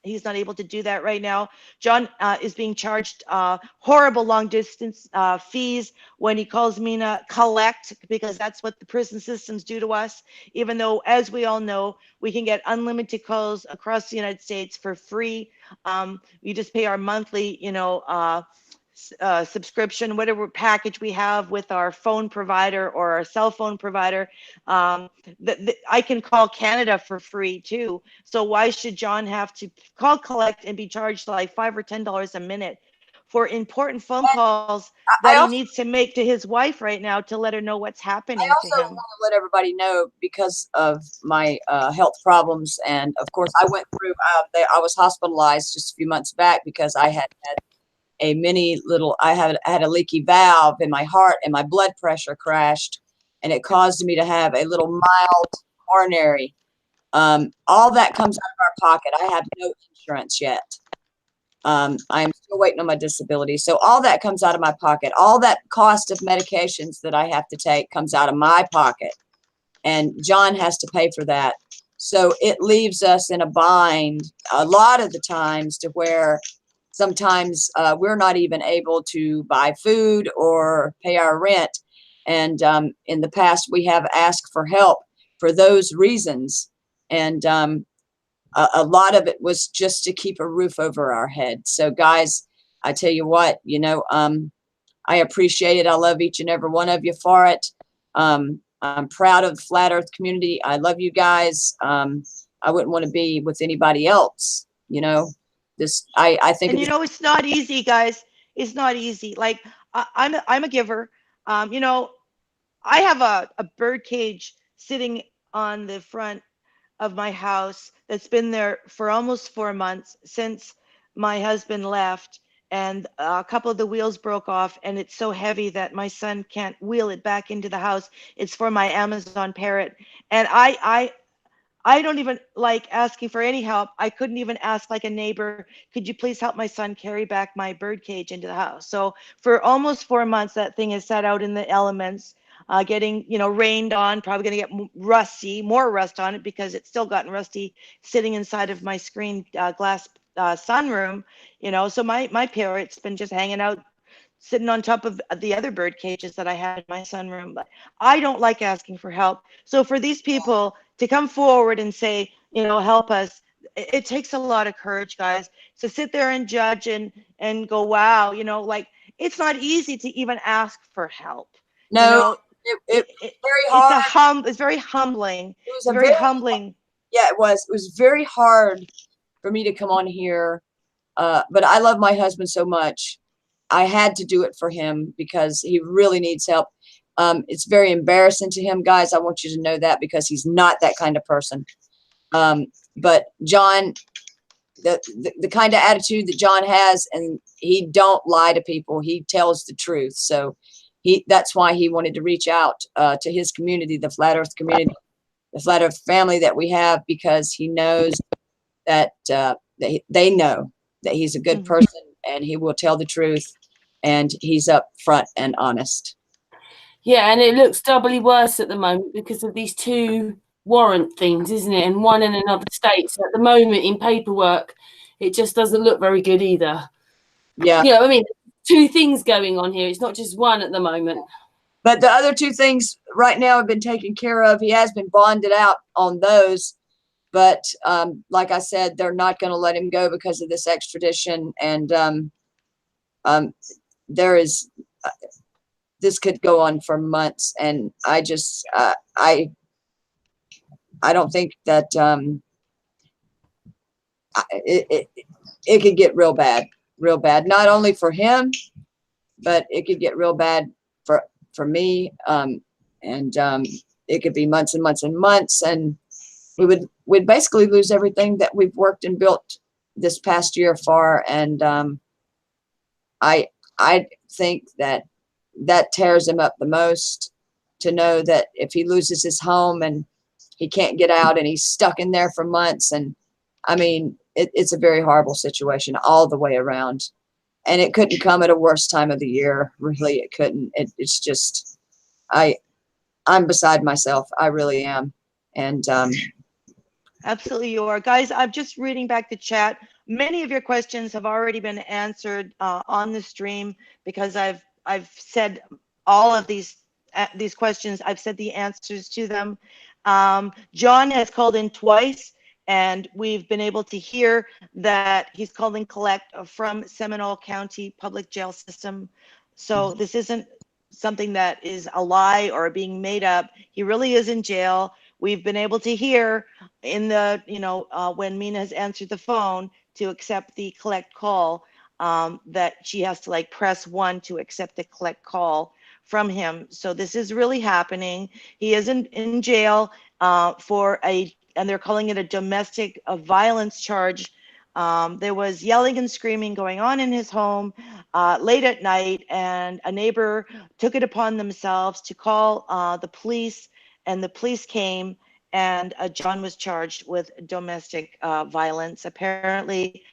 He's not able to do that right now. John is being charged horrible long distance fees when he calls Mina collect, because that's what the prison systems do to us. Even though, as we all know, we can get unlimited calls across the United States for free. We just pay our monthly, subscription, whatever package we have with our phone provider or our cell phone provider. I can call Canada for free too. So why should John have to call collect and be charged like $5 or $10 a minute for important phone calls that I he also needs to make to his wife right now to let her know what's I happening to also want him? to let everybody know, because of my health problems, and of course I went through. I was hospitalized just a few months back because I had a mini little. I had a leaky valve in my heart, and my blood pressure crashed, and it caused me to have a little mild coronary. All that comes out of our pocket. I have no insurance yet. I'm still waiting on my disability. So all that comes out of my pocket. All that cost of medications that I have to take comes out of my pocket. And John has to pay for that. So it leaves us in a bind a lot of the times, to where sometimes we're not even able to buy food or pay our rent. And in the past, we have asked for help for those reasons. And a lot of it was just to keep a roof over our head. So guys, I tell you what, I appreciate it. I love each and every one of you for it. I'm proud of the Flat Earth community. I love you guys. I wouldn't want to be with anybody else. I think And of this. it's not easy, guys. It's not easy. Like I'm a giver. You know, I have a bird cage sitting on the front of my house that's been there for almost 4 months since my husband left. And a couple of the wheels broke off, and it's so heavy that my son can't wheel it back into the house. It's for my Amazon parrot. And I don't even like asking for any help. I couldn't even ask like a neighbor, could you please help my son carry back my bird cage into the house? So for almost 4 months, that thing is sat out in the elements. getting, rained on, probably going to get rusty, more rust on it because it's still gotten rusty sitting inside of my screen glass sunroom, so my parrot's been just hanging out sitting on top of the other bird cages that I had in my sunroom. But I don't like asking for help. So for these people to come forward and say, help us, it takes a lot of courage, guys. To sit there and judge and go, wow, like it's not easy to even ask for help. You No, know, it very it's hard. it's very humbling. It was It's a very very, humbling. yeah, it was. It was very hard for me to come on here. But I love my husband so much. I had to do it for him because he really needs help. It's very embarrassing to him, guys. I want you to know that because he's not that kind of person. But John, the kind of attitude that John has, and he don't lie to people. He tells the truth. So that's why he wanted to reach out to his community, the Flat Earth community, the Flat Earth family that we have, because he knows that they know that he's a good person and he will tell the truth and he's upfront and honest. Yeah, and it looks doubly worse at the moment because of these two warrant things, isn't it? And one in another state. So at the moment in paperwork, it just doesn't look very good either. Yeah. I mean, two things going on here. It's not just one at the moment. But the other two things right now have been taken care of. He has been bonded out on those. But like I said, they're not going to let him go because of this extradition. And there is, this could go on for months. And I just, I don't think that it could get real bad, not only for him, but it could get real bad for me. And it could be months and months and months. And we'd basically lose everything that we've worked and built this past year for. And I think that tears him up the most, to know that if he loses his home and he can't get out and he's stuck in there for months. And I mean, it's a very horrible situation all the way around. And it couldn't come at a worse time of the year. Really, it couldn't. It's just, I'm beside myself. I really am. And Absolutely, you are. Guys, I'm just reading back the chat. Many of your questions have already been answered on the stream because I've said all of these questions. I've said the answers to them. John has called in twice, and we've been able to hear that he's calling collect from Seminole County Public Jail System. So this isn't something that is a lie or being made up. He really is in jail. We've been able to hear in the, when Mina has answered the phone to accept the collect call, that she has to press 1 to accept the collect call from him. So this is really happening. He is in jail and they're calling it a domestic violence charge. There was yelling and screaming going on in his home late at night, and a neighbor took it upon themselves to call the police, and the police came, and John was charged with domestic violence. Apparently,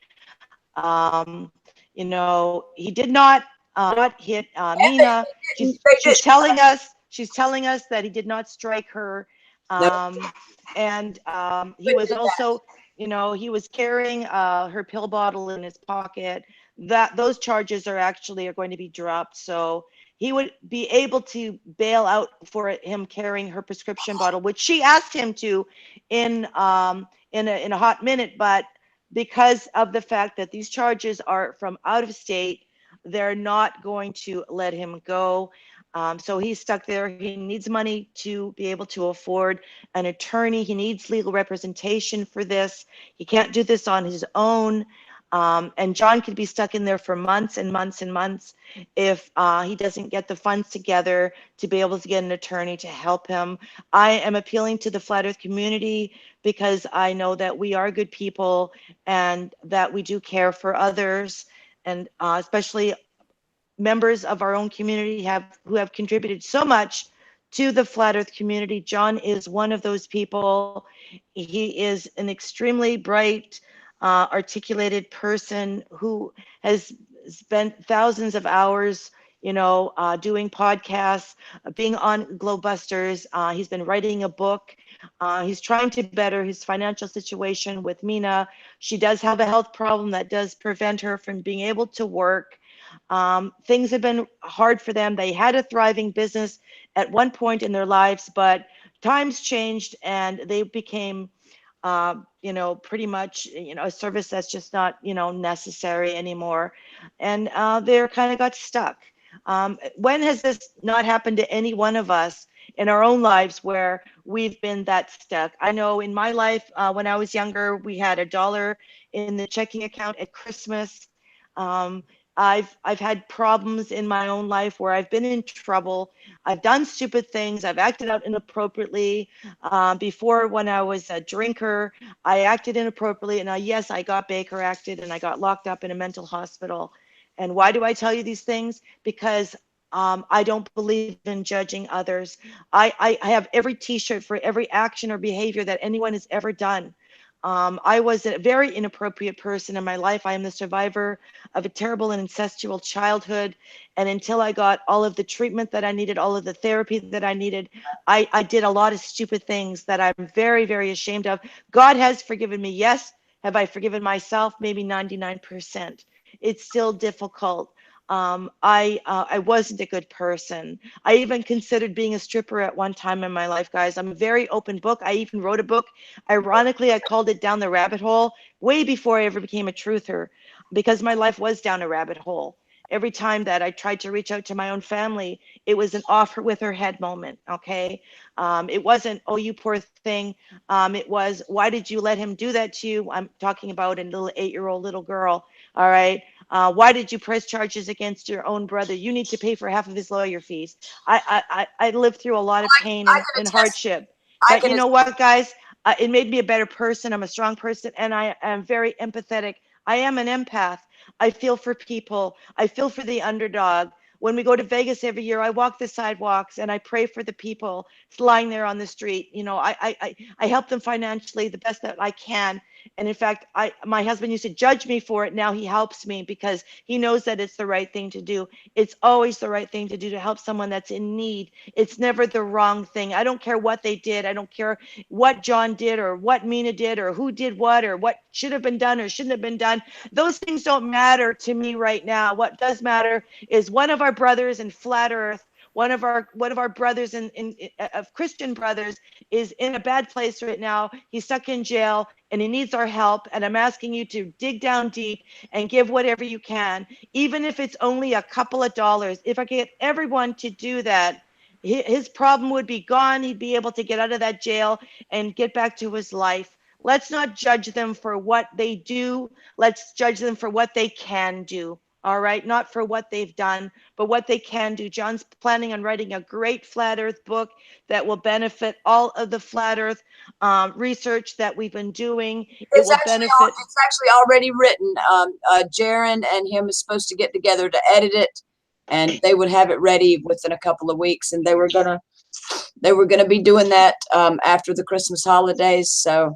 he did not hit Mina. She's telling us that he did not strike her, and he was also, he was carrying her pill bottle in his pocket. Those charges are going to be dropped. So he would be able to bail out for him carrying her prescription bottle, which she asked him to in a hot minute. But because of the fact that these charges are from out of state, they're not going to let him go. So he's stuck there. He needs money to be able to afford an attorney. He needs legal representation for this. He can't do this on his own. And John could be stuck in there for months and months and months if he doesn't get the funds together to be able to get an attorney to help him. I am appealing to the Flat Earth community because I know that we are good people and that we do care for others, and especially members of our own community who have contributed so much to the Flat Earth community. John is one of those people. He is an extremely bright, articulated person who has spent thousands of hours, doing podcasts, being on Globusters. He's been writing a book. He's trying to better his financial situation with Mina. She does have a health problem that does prevent her from being able to work. Things have been hard for them. They had a thriving business at one point in their lives, but times changed and they became pretty much, a service that's just not, necessary anymore. And they're kind of got stuck. When has this not happened to any one of us in our own lives where we've been that stuck? I know in my life, when I was younger, we had $1 in the checking account at Christmas. Um, I've had problems in my own life where I've been in trouble. I've done stupid things. I've acted out inappropriately. Before, when I was a drinker, I acted inappropriately, and yes, I got Baker acted, and I got locked up in a mental hospital. And why do I tell you these things? Because I don't believe in judging others. I have every T-shirt for every action or behavior that anyone has ever done. I was a very inappropriate person in my life. I am the survivor of a terrible and incestual childhood. And until I got all of the treatment that I needed, all of the therapy that I needed, I did a lot of stupid things that I'm very, very ashamed of. God has forgiven me. Yes. Have I forgiven myself? Maybe 99%. It's still difficult. I wasn't a good person. I even considered being a stripper at one time in my life, guys. I'm a very open book. I even wrote a book. Ironically, I called it Down the Rabbit Hole way before I ever became a truther, because my life was down a rabbit hole. Every time that I tried to reach out to my own family, it was an off with her head moment. Okay. It wasn't, oh, you poor thing. It was, why did you let him do that to you? I'm talking about a little 8-year-old little girl. All right. Why did you press charges against your own brother? You need to pay for half of his lawyer fees. I lived through a lot of pain I and can attest. hardship. I But can. you know what, guys? It made me a better person. I'm a strong person, and I am very empathetic. I am an empath. I feel for people. I feel for the underdog. When we go to Vegas every year, I walk the sidewalks and I pray for the people lying there on the street. I help them financially the best that I can. And in fact, my husband used to judge me for it. Now he helps me because he knows that it's the right thing to do. It's always the right thing to do to help someone that's in need. It's never the wrong thing. I don't care what they did. I don't care what John did or what Mina did or who did what or what should have been done or shouldn't have been done. Those things don't matter to me right now. What does matter is one of our brothers in flat earth, one of our brothers in of Christian brothers is in a bad place right now. He's stuck in jail and he needs our help. And I'm asking you to dig down deep and give whatever you can, even if it's only a couple of dollars. If I get everyone to do that, his problem would be gone. He'd be able to get out of that jail and get back to his life. Let's not judge them for what they do. Let's judge them for what they can do. All right. Not for what they've done, but what they can do. John's planning on writing a great flat earth book that will benefit all of the flat earth research that we've been doing. It will benefit. It's actually already written. Jaron and him is supposed to get together to edit it, and they would have it ready within a couple of weeks. And they were gonna be doing that after the Christmas holidays. So,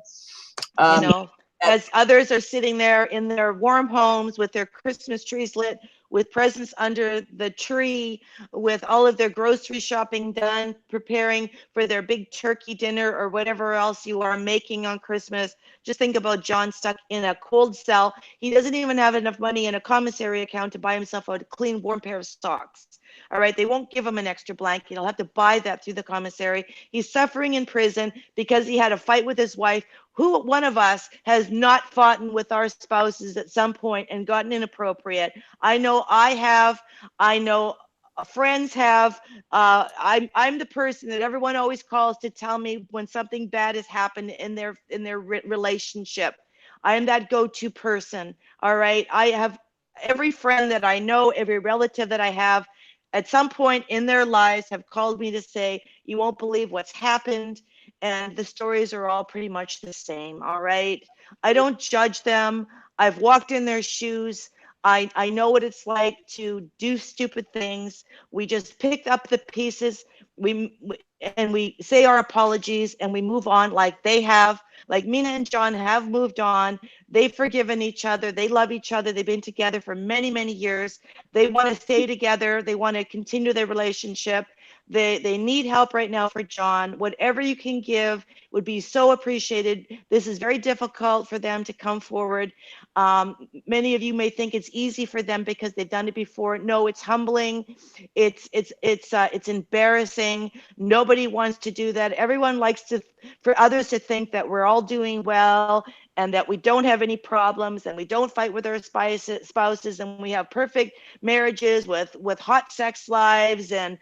you um, know, as others are sitting there in their warm homes with their Christmas trees lit, with presents under the tree, with all of their grocery shopping done, preparing for their big turkey dinner or whatever else you are making on Christmas. Just think about John stuck in a cold cell. He doesn't even have enough money in a commissary account to buy himself a clean, warm pair of socks. All right, they won't give him an extra blanket. He'll have to buy that through the commissary. He's suffering in prison because he had a fight with his wife. Who one of us has not fought with our spouses at some point and gotten inappropriate? I know I have. I know friends have. I'm the person that everyone always calls to tell me when something bad has happened in their relationship. I am that go-to person. All right. I have every friend that I know, every relative that I have, at some point in their lives have called me to say, you won't believe what's happened. And the stories are all pretty much the same. All right. I don't judge them. I've walked in their shoes. I know what it's like to do stupid things. We just pick up the pieces, and we say our apologies and we move on like they have. Like Mina and John have moved on. They've forgiven each other. They love each other. They've been together for many, many years. They want to stay together. They want to continue their relationship. They need help right now for John. Whatever you can give would be so appreciated. This is very difficult for them to come forward. Many of you may think it's easy for them because they've done it before. No, it's humbling. It's embarrassing. Nobody wants to do that. Everyone likes to for others to think that we're all doing well and that we don't have any problems and we don't fight with our spouses and we have perfect marriages with hot sex lives and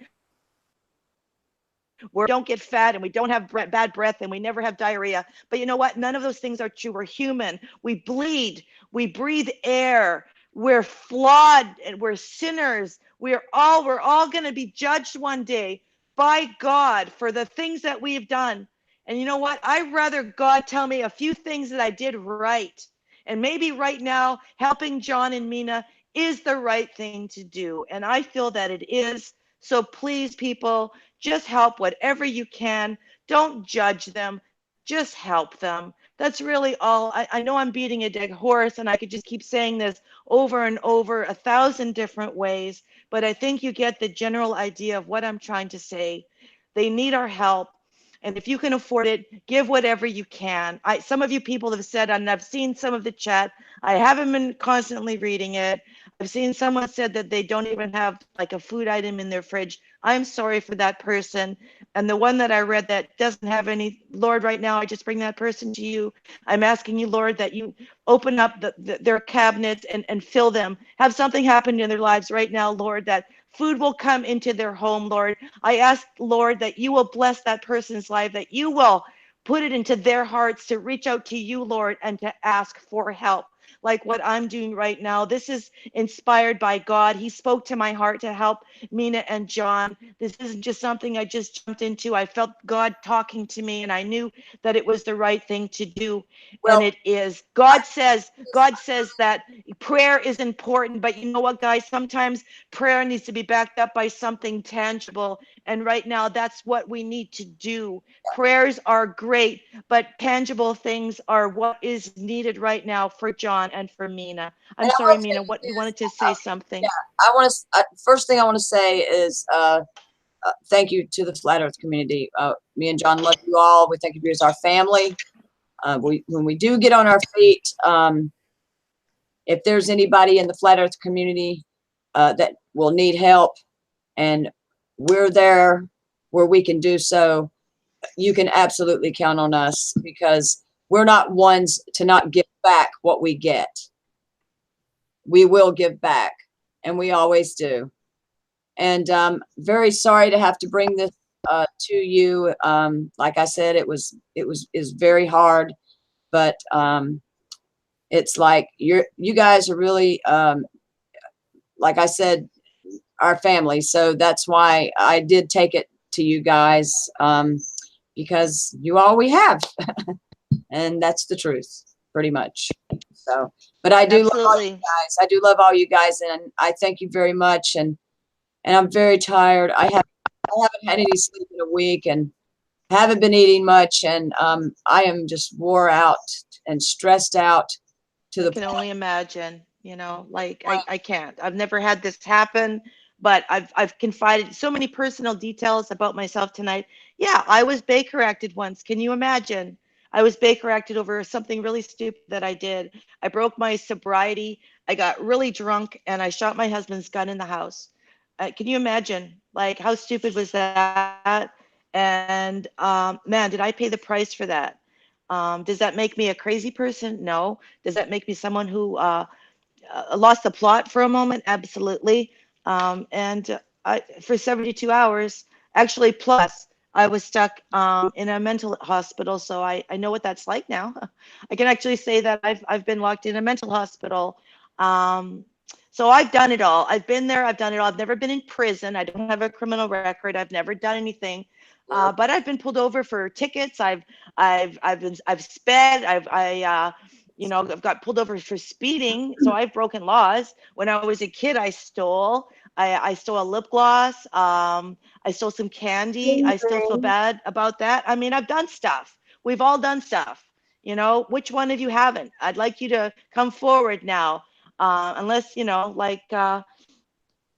we don't get fat and we don't have bad breath and we never have diarrhea. But you know what? None of those things are true. We're human. We bleed. We breathe air. We're flawed and we're sinners. We're all going to be judged one day by God for the things that we've done. And you know what? I'd rather God tell me a few things that I did right. And maybe right now, helping John and Mina is the right thing to do. And I feel that it is. So please, people, just help whatever you can. Don't judge them. Just help them. That's really all. I know I'm beating a dead horse, and I could just keep saying this over and over 1,000 different ways, but I think you get the general idea of what I'm trying to say. They need our help. And if you can afford it, give whatever you can. Some of you people have said, and I've seen some of the chat, I haven't been constantly reading it. I've seen someone said that they don't even have like a food item in their fridge. I'm sorry for that person. And the one that I read that doesn't have any, Lord, right now, I just bring that person to you. I'm asking you, Lord, that you open up their cabinets and fill them. Have something happen in their lives right now, Lord, that food will come into their home, Lord. I ask, Lord, that you will bless that person's life, that you will put it into their hearts to reach out to you, Lord, and to ask for help. Like what I'm doing right now. This is inspired by God. He spoke to my heart to help Mina and John. This isn't just something I just jumped into. I felt God talking to me and I knew that it was the right thing to do. And Well, it is. I, God says that prayer is important, but you know what, guys? Sometimes prayer needs to be backed up by something tangible. And right now, that's what we need to do. Prayers are great, but tangible things are what is needed right now for John and for Mina. and I'm I sorry, want to Mina, say what you this. wanted to say something. I want to. First thing I want to say is thank you to the Flat Earth community. Me and John love you all. We think of you as our family. When we do get on our feet, if there's anybody in the Flat Earth community that will need help, and we're there where we can do so, you can absolutely count on us because we're not ones to not give back what we get. We will give back, and we always do. And very sorry to have to bring this to you. Like I said, is very hard, but it's like you guys are really, like I said, our family. So that's why I did take it to you guys, because you all we have, and that's the truth, pretty much. So, but I do love all you Absolutely. guys. I do love all you guys, and I thank you very much. And I'm very tired. I haven't had any sleep in a week, and haven't been eating much, and I am just wore out and stressed out to I the can only imagine, like I can't. I've never had this happen, but I've confided so many personal details about myself tonight. Yeah, I was Baker acted once. Can you imagine? I was Baker acted over something really stupid that I did. I broke my sobriety. I got really drunk and I shot my husband's gun in the house. Can you imagine? Like, how stupid was that? And man, did I pay the price for that? Does that make me a crazy person? No. Does that make me someone who lost the plot for a moment? Absolutely. And for 72 hours, actually, plus, I was stuck in a mental hospital. So I know what that's like now. I can actually say that I've been locked in a mental hospital. Um, so I've done it all. I've been there. I've done it all. I've never been in prison. I don't have a criminal record. I've never done anything. yeah. But I've been pulled over for tickets. I've sped. I've got pulled over for speeding, so I've broken laws. When I was a kid, I stole. I stole a lip gloss. I stole some candy. I still feel bad about that. I mean, I've done stuff. We've all done stuff. Which one of you haven't? I'd like you to come forward now, unless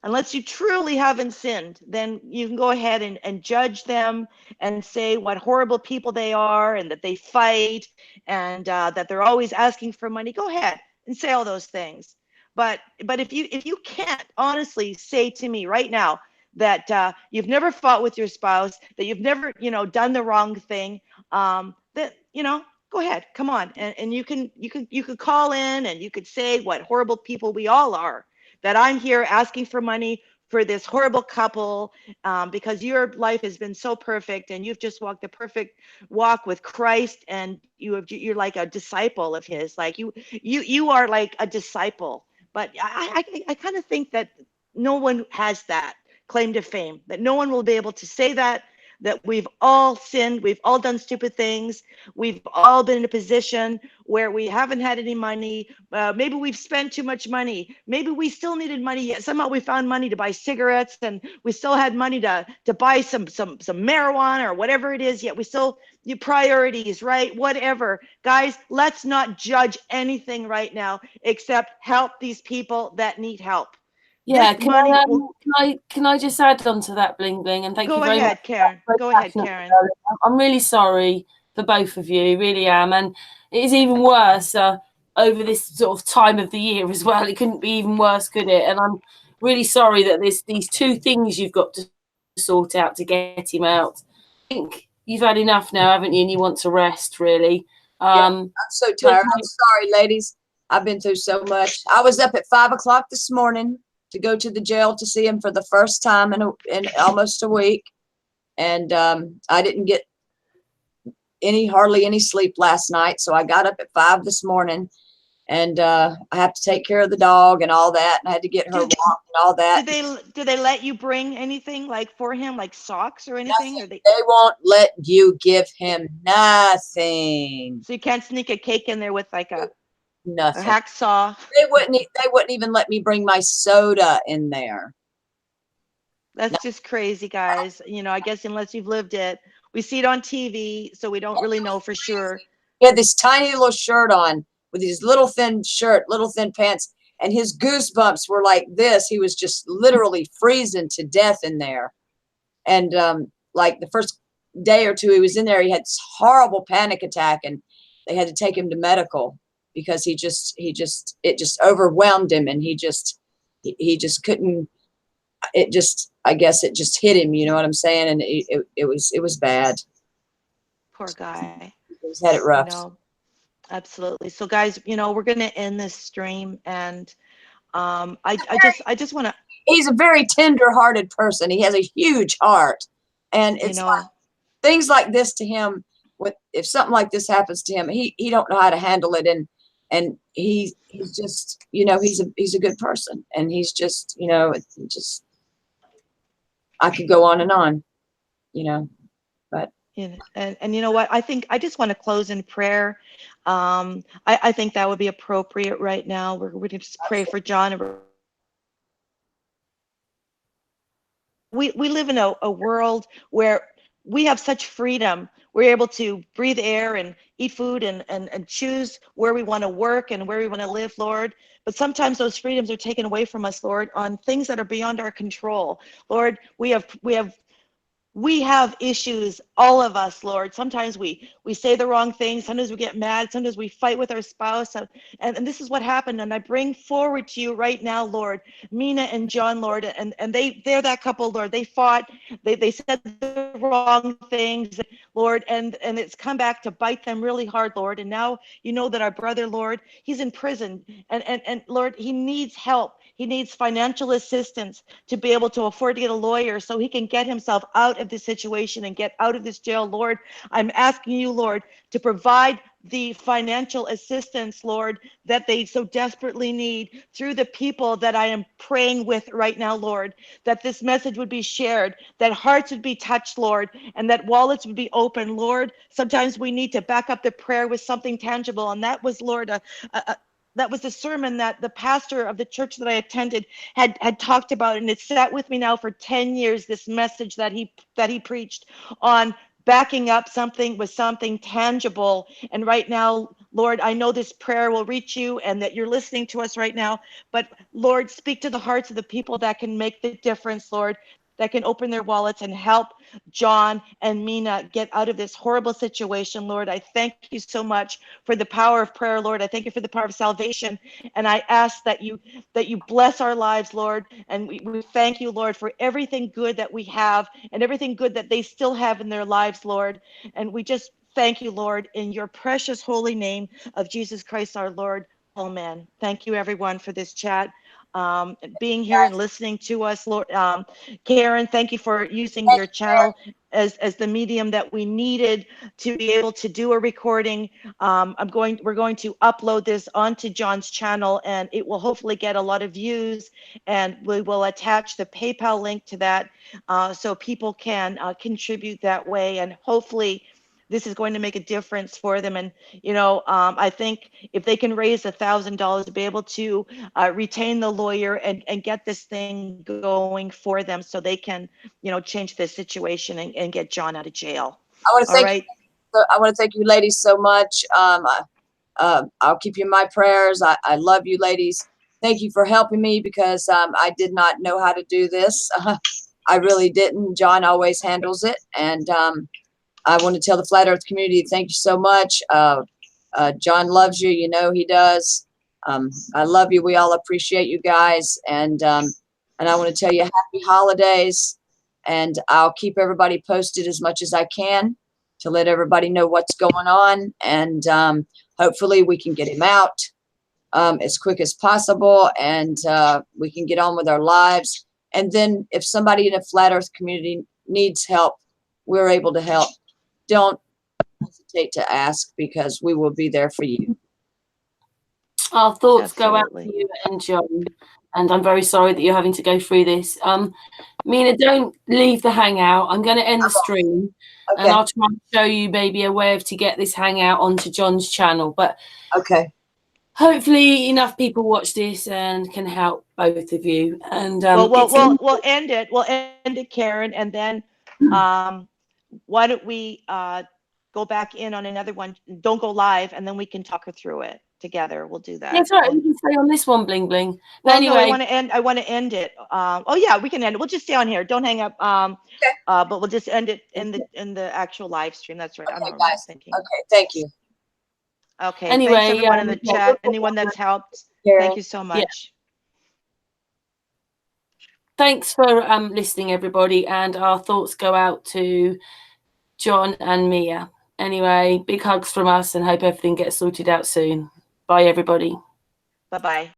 unless you truly haven't sinned, then you can go ahead and judge them and say what horrible people they are and that they fight and that they're always asking for money. Go ahead and say all those things. But if you can't honestly say to me right now that you've never fought with your spouse, that you've never done the wrong thing, that go ahead, come on, and you can call in and you could say what horrible people we all are, that I'm here asking for money for this horrible couple, because your life has been so perfect and you've just walked the perfect walk with Christ, and you're like a disciple of his. Like you are like a disciple. But I kind of think that no one has that claim to fame, that no one will be able to say that we've all sinned, we've all done stupid things, we've all been in a position where we haven't had any money. Maybe we've spent too much money. Maybe we still needed money, yet somehow we found money to buy cigarettes, and we still had money to buy some marijuana or whatever it is. Yet we still, your priorities, right? Whatever, guys. Let's not judge anything right now, except help these people that need help. Yeah, This money will. can I just add on to that, Bling Bling, and thank Go you very much. ahead, Karen. Go ahead, Karen. I'm really sorry for both of you, really am, and it is even worse over this sort of time of the year as well. It couldn't be even worse, could it? And I'm really sorry that these two things you've got to sort out to get him out. I think you've had enough now, haven't you? And you want to rest, really. I'm so tired. I'm sorry, ladies. I've been through so much. I was up at 5 o'clock this morning to go to the jail to see him for the first time in almost a week. And I didn't get hardly any sleep last night. So I got up at 5 this morning, and I have to take care of the dog and all that. And I had to get her walked and all that. Do they let you bring anything like for him, like socks or anything? Nothing. Or They won't let you give him nothing. so you can't sneak a cake in there with like a Nothing. hacksaw? They wouldn't even let me bring my soda in there. That's just crazy, guys. I guess unless you've lived it, we see it on TV, so we don't really know for sure. He had this tiny little shirt on with his little thin shirt, little thin pants, and his goosebumps were like this. He was just literally freezing to death in there. And like the first day or two he was in there, he had this horrible panic attack, and they had to take him to medical because it just overwhelmed him, and he just couldn't. I guess it just hit him. You know what I'm saying? And it was bad. Poor guy. He's had it rough. Absolutely. So guys, we're going to end this stream, and I just want to. He's a very tender-hearted person. He has a huge heart, and it's like things like this to him. If something like this happens to him, he don't know how to handle it, and he's just he's a good person, and he's just just I could go on and on, but. And you know what? I think I just want to close in prayer. I think that would be appropriate right now. We're going to just pray for John. And we live in a world where we have such freedom. We're able to breathe air and eat food and choose where we want to work and where we want to live, Lord. But sometimes those freedoms are taken away from us, Lord, on things that are beyond our control. Lord, we have issues, all of us, Lord. Sometimes we say the wrong things. Sometimes we get mad. Sometimes we fight with our spouse. And this is what happened. And I bring forward to you right now, Lord, Mina and John, Lord. And they're that couple, Lord. They fought. They said the wrong things, Lord. And it's come back to bite them really hard, Lord. And now you know that our brother, Lord, he's in prison. And Lord, he needs help. He needs financial assistance to be able to afford to get a lawyer so he can get himself out of this situation and get out of this jail. Lord, I'm asking you, Lord, to provide the financial assistance, Lord, that they so desperately need through the people that I am praying with right now, Lord, that this message would be shared, that hearts would be touched, Lord, and that wallets would be open, Lord. Sometimes we need to back up the prayer with something tangible. And that was, Lord, that was the sermon that the pastor of the church that I attended had talked about, and it sat with me now for 10 years, this message that he preached on backing up something with something tangible. And right now, Lord, I know this prayer will reach you and that you're listening to us right now, but Lord, speak to the hearts of the people that can make the difference, Lord, that can open their wallets and help John and Mina get out of this horrible situation, Lord. I thank you so much for the power of prayer, Lord. I thank you for the power of salvation. And I ask that you bless our lives, Lord. And we thank you, Lord, for everything good that we have and everything good that they still have in their lives, Lord. And we just thank you, Lord, in your precious holy name of Jesus Christ, our Lord. Amen. Thank you, everyone, for this chat. Being here and listening to us, Lord. Karen, thank you for using your channel as the medium that we needed to be able to do a recording. We're going to upload this onto John's channel, and it will hopefully get a lot of views, and we will attach the PayPal link to that so people can contribute that way, and hopefully this is going to make a difference for them. And I think if they can raise $1,000 to be able to retain the lawyer and get this thing going for them so they can change the situation and get John out of jail. I want to All thank right. I want to thank you ladies so much. I'll keep you in my prayers. I love you ladies. Thank you for helping me because I did not know how to do this. I really didn't. John always handles it. And I want to tell the Flat Earth community, thank you so much. John loves you. You know he does. I love you. We all appreciate you guys. And I want to tell you happy holidays. And I'll keep everybody posted as much as I can to let everybody know what's going on. And hopefully we can get him out as quick as possible, and we can get on with our lives. And then if somebody in a Flat Earth community needs help, we're able to help. Don't hesitate to ask because we will be there for you. Our thoughts Absolutely. go out to you and John, and I'm very sorry that you're having to go through this. Mina, don't leave the hangout. I'm going to end the stream, Okay. and I'll try and show you maybe a way to get this hangout onto John's channel. But Okay. hopefully enough people watch this and can help both of you. And we'll end it. We'll end it, Karen, and then why don't we go back in on another one? Don't go live, and then we can talk her through it together. We'll do that. That's right. We can stay on this one, bling bling. But well, anyway, no, I want to end it. Oh yeah, we can end it. We'll just stay on here. Don't hang up. Okay. But we'll just end it in the actual live stream. That's right. Okay, I'm what I was guys. thinking. Okay. Thank you. Okay. Anyway, thanks everyone in the yeah, chat. Anyone that's helped. Karen. Thank you so much. Thanks for listening, everybody. And our thoughts go out to John and Mia. Anyway, big hugs from us and hope everything gets sorted out soon. Bye, everybody. Bye-bye.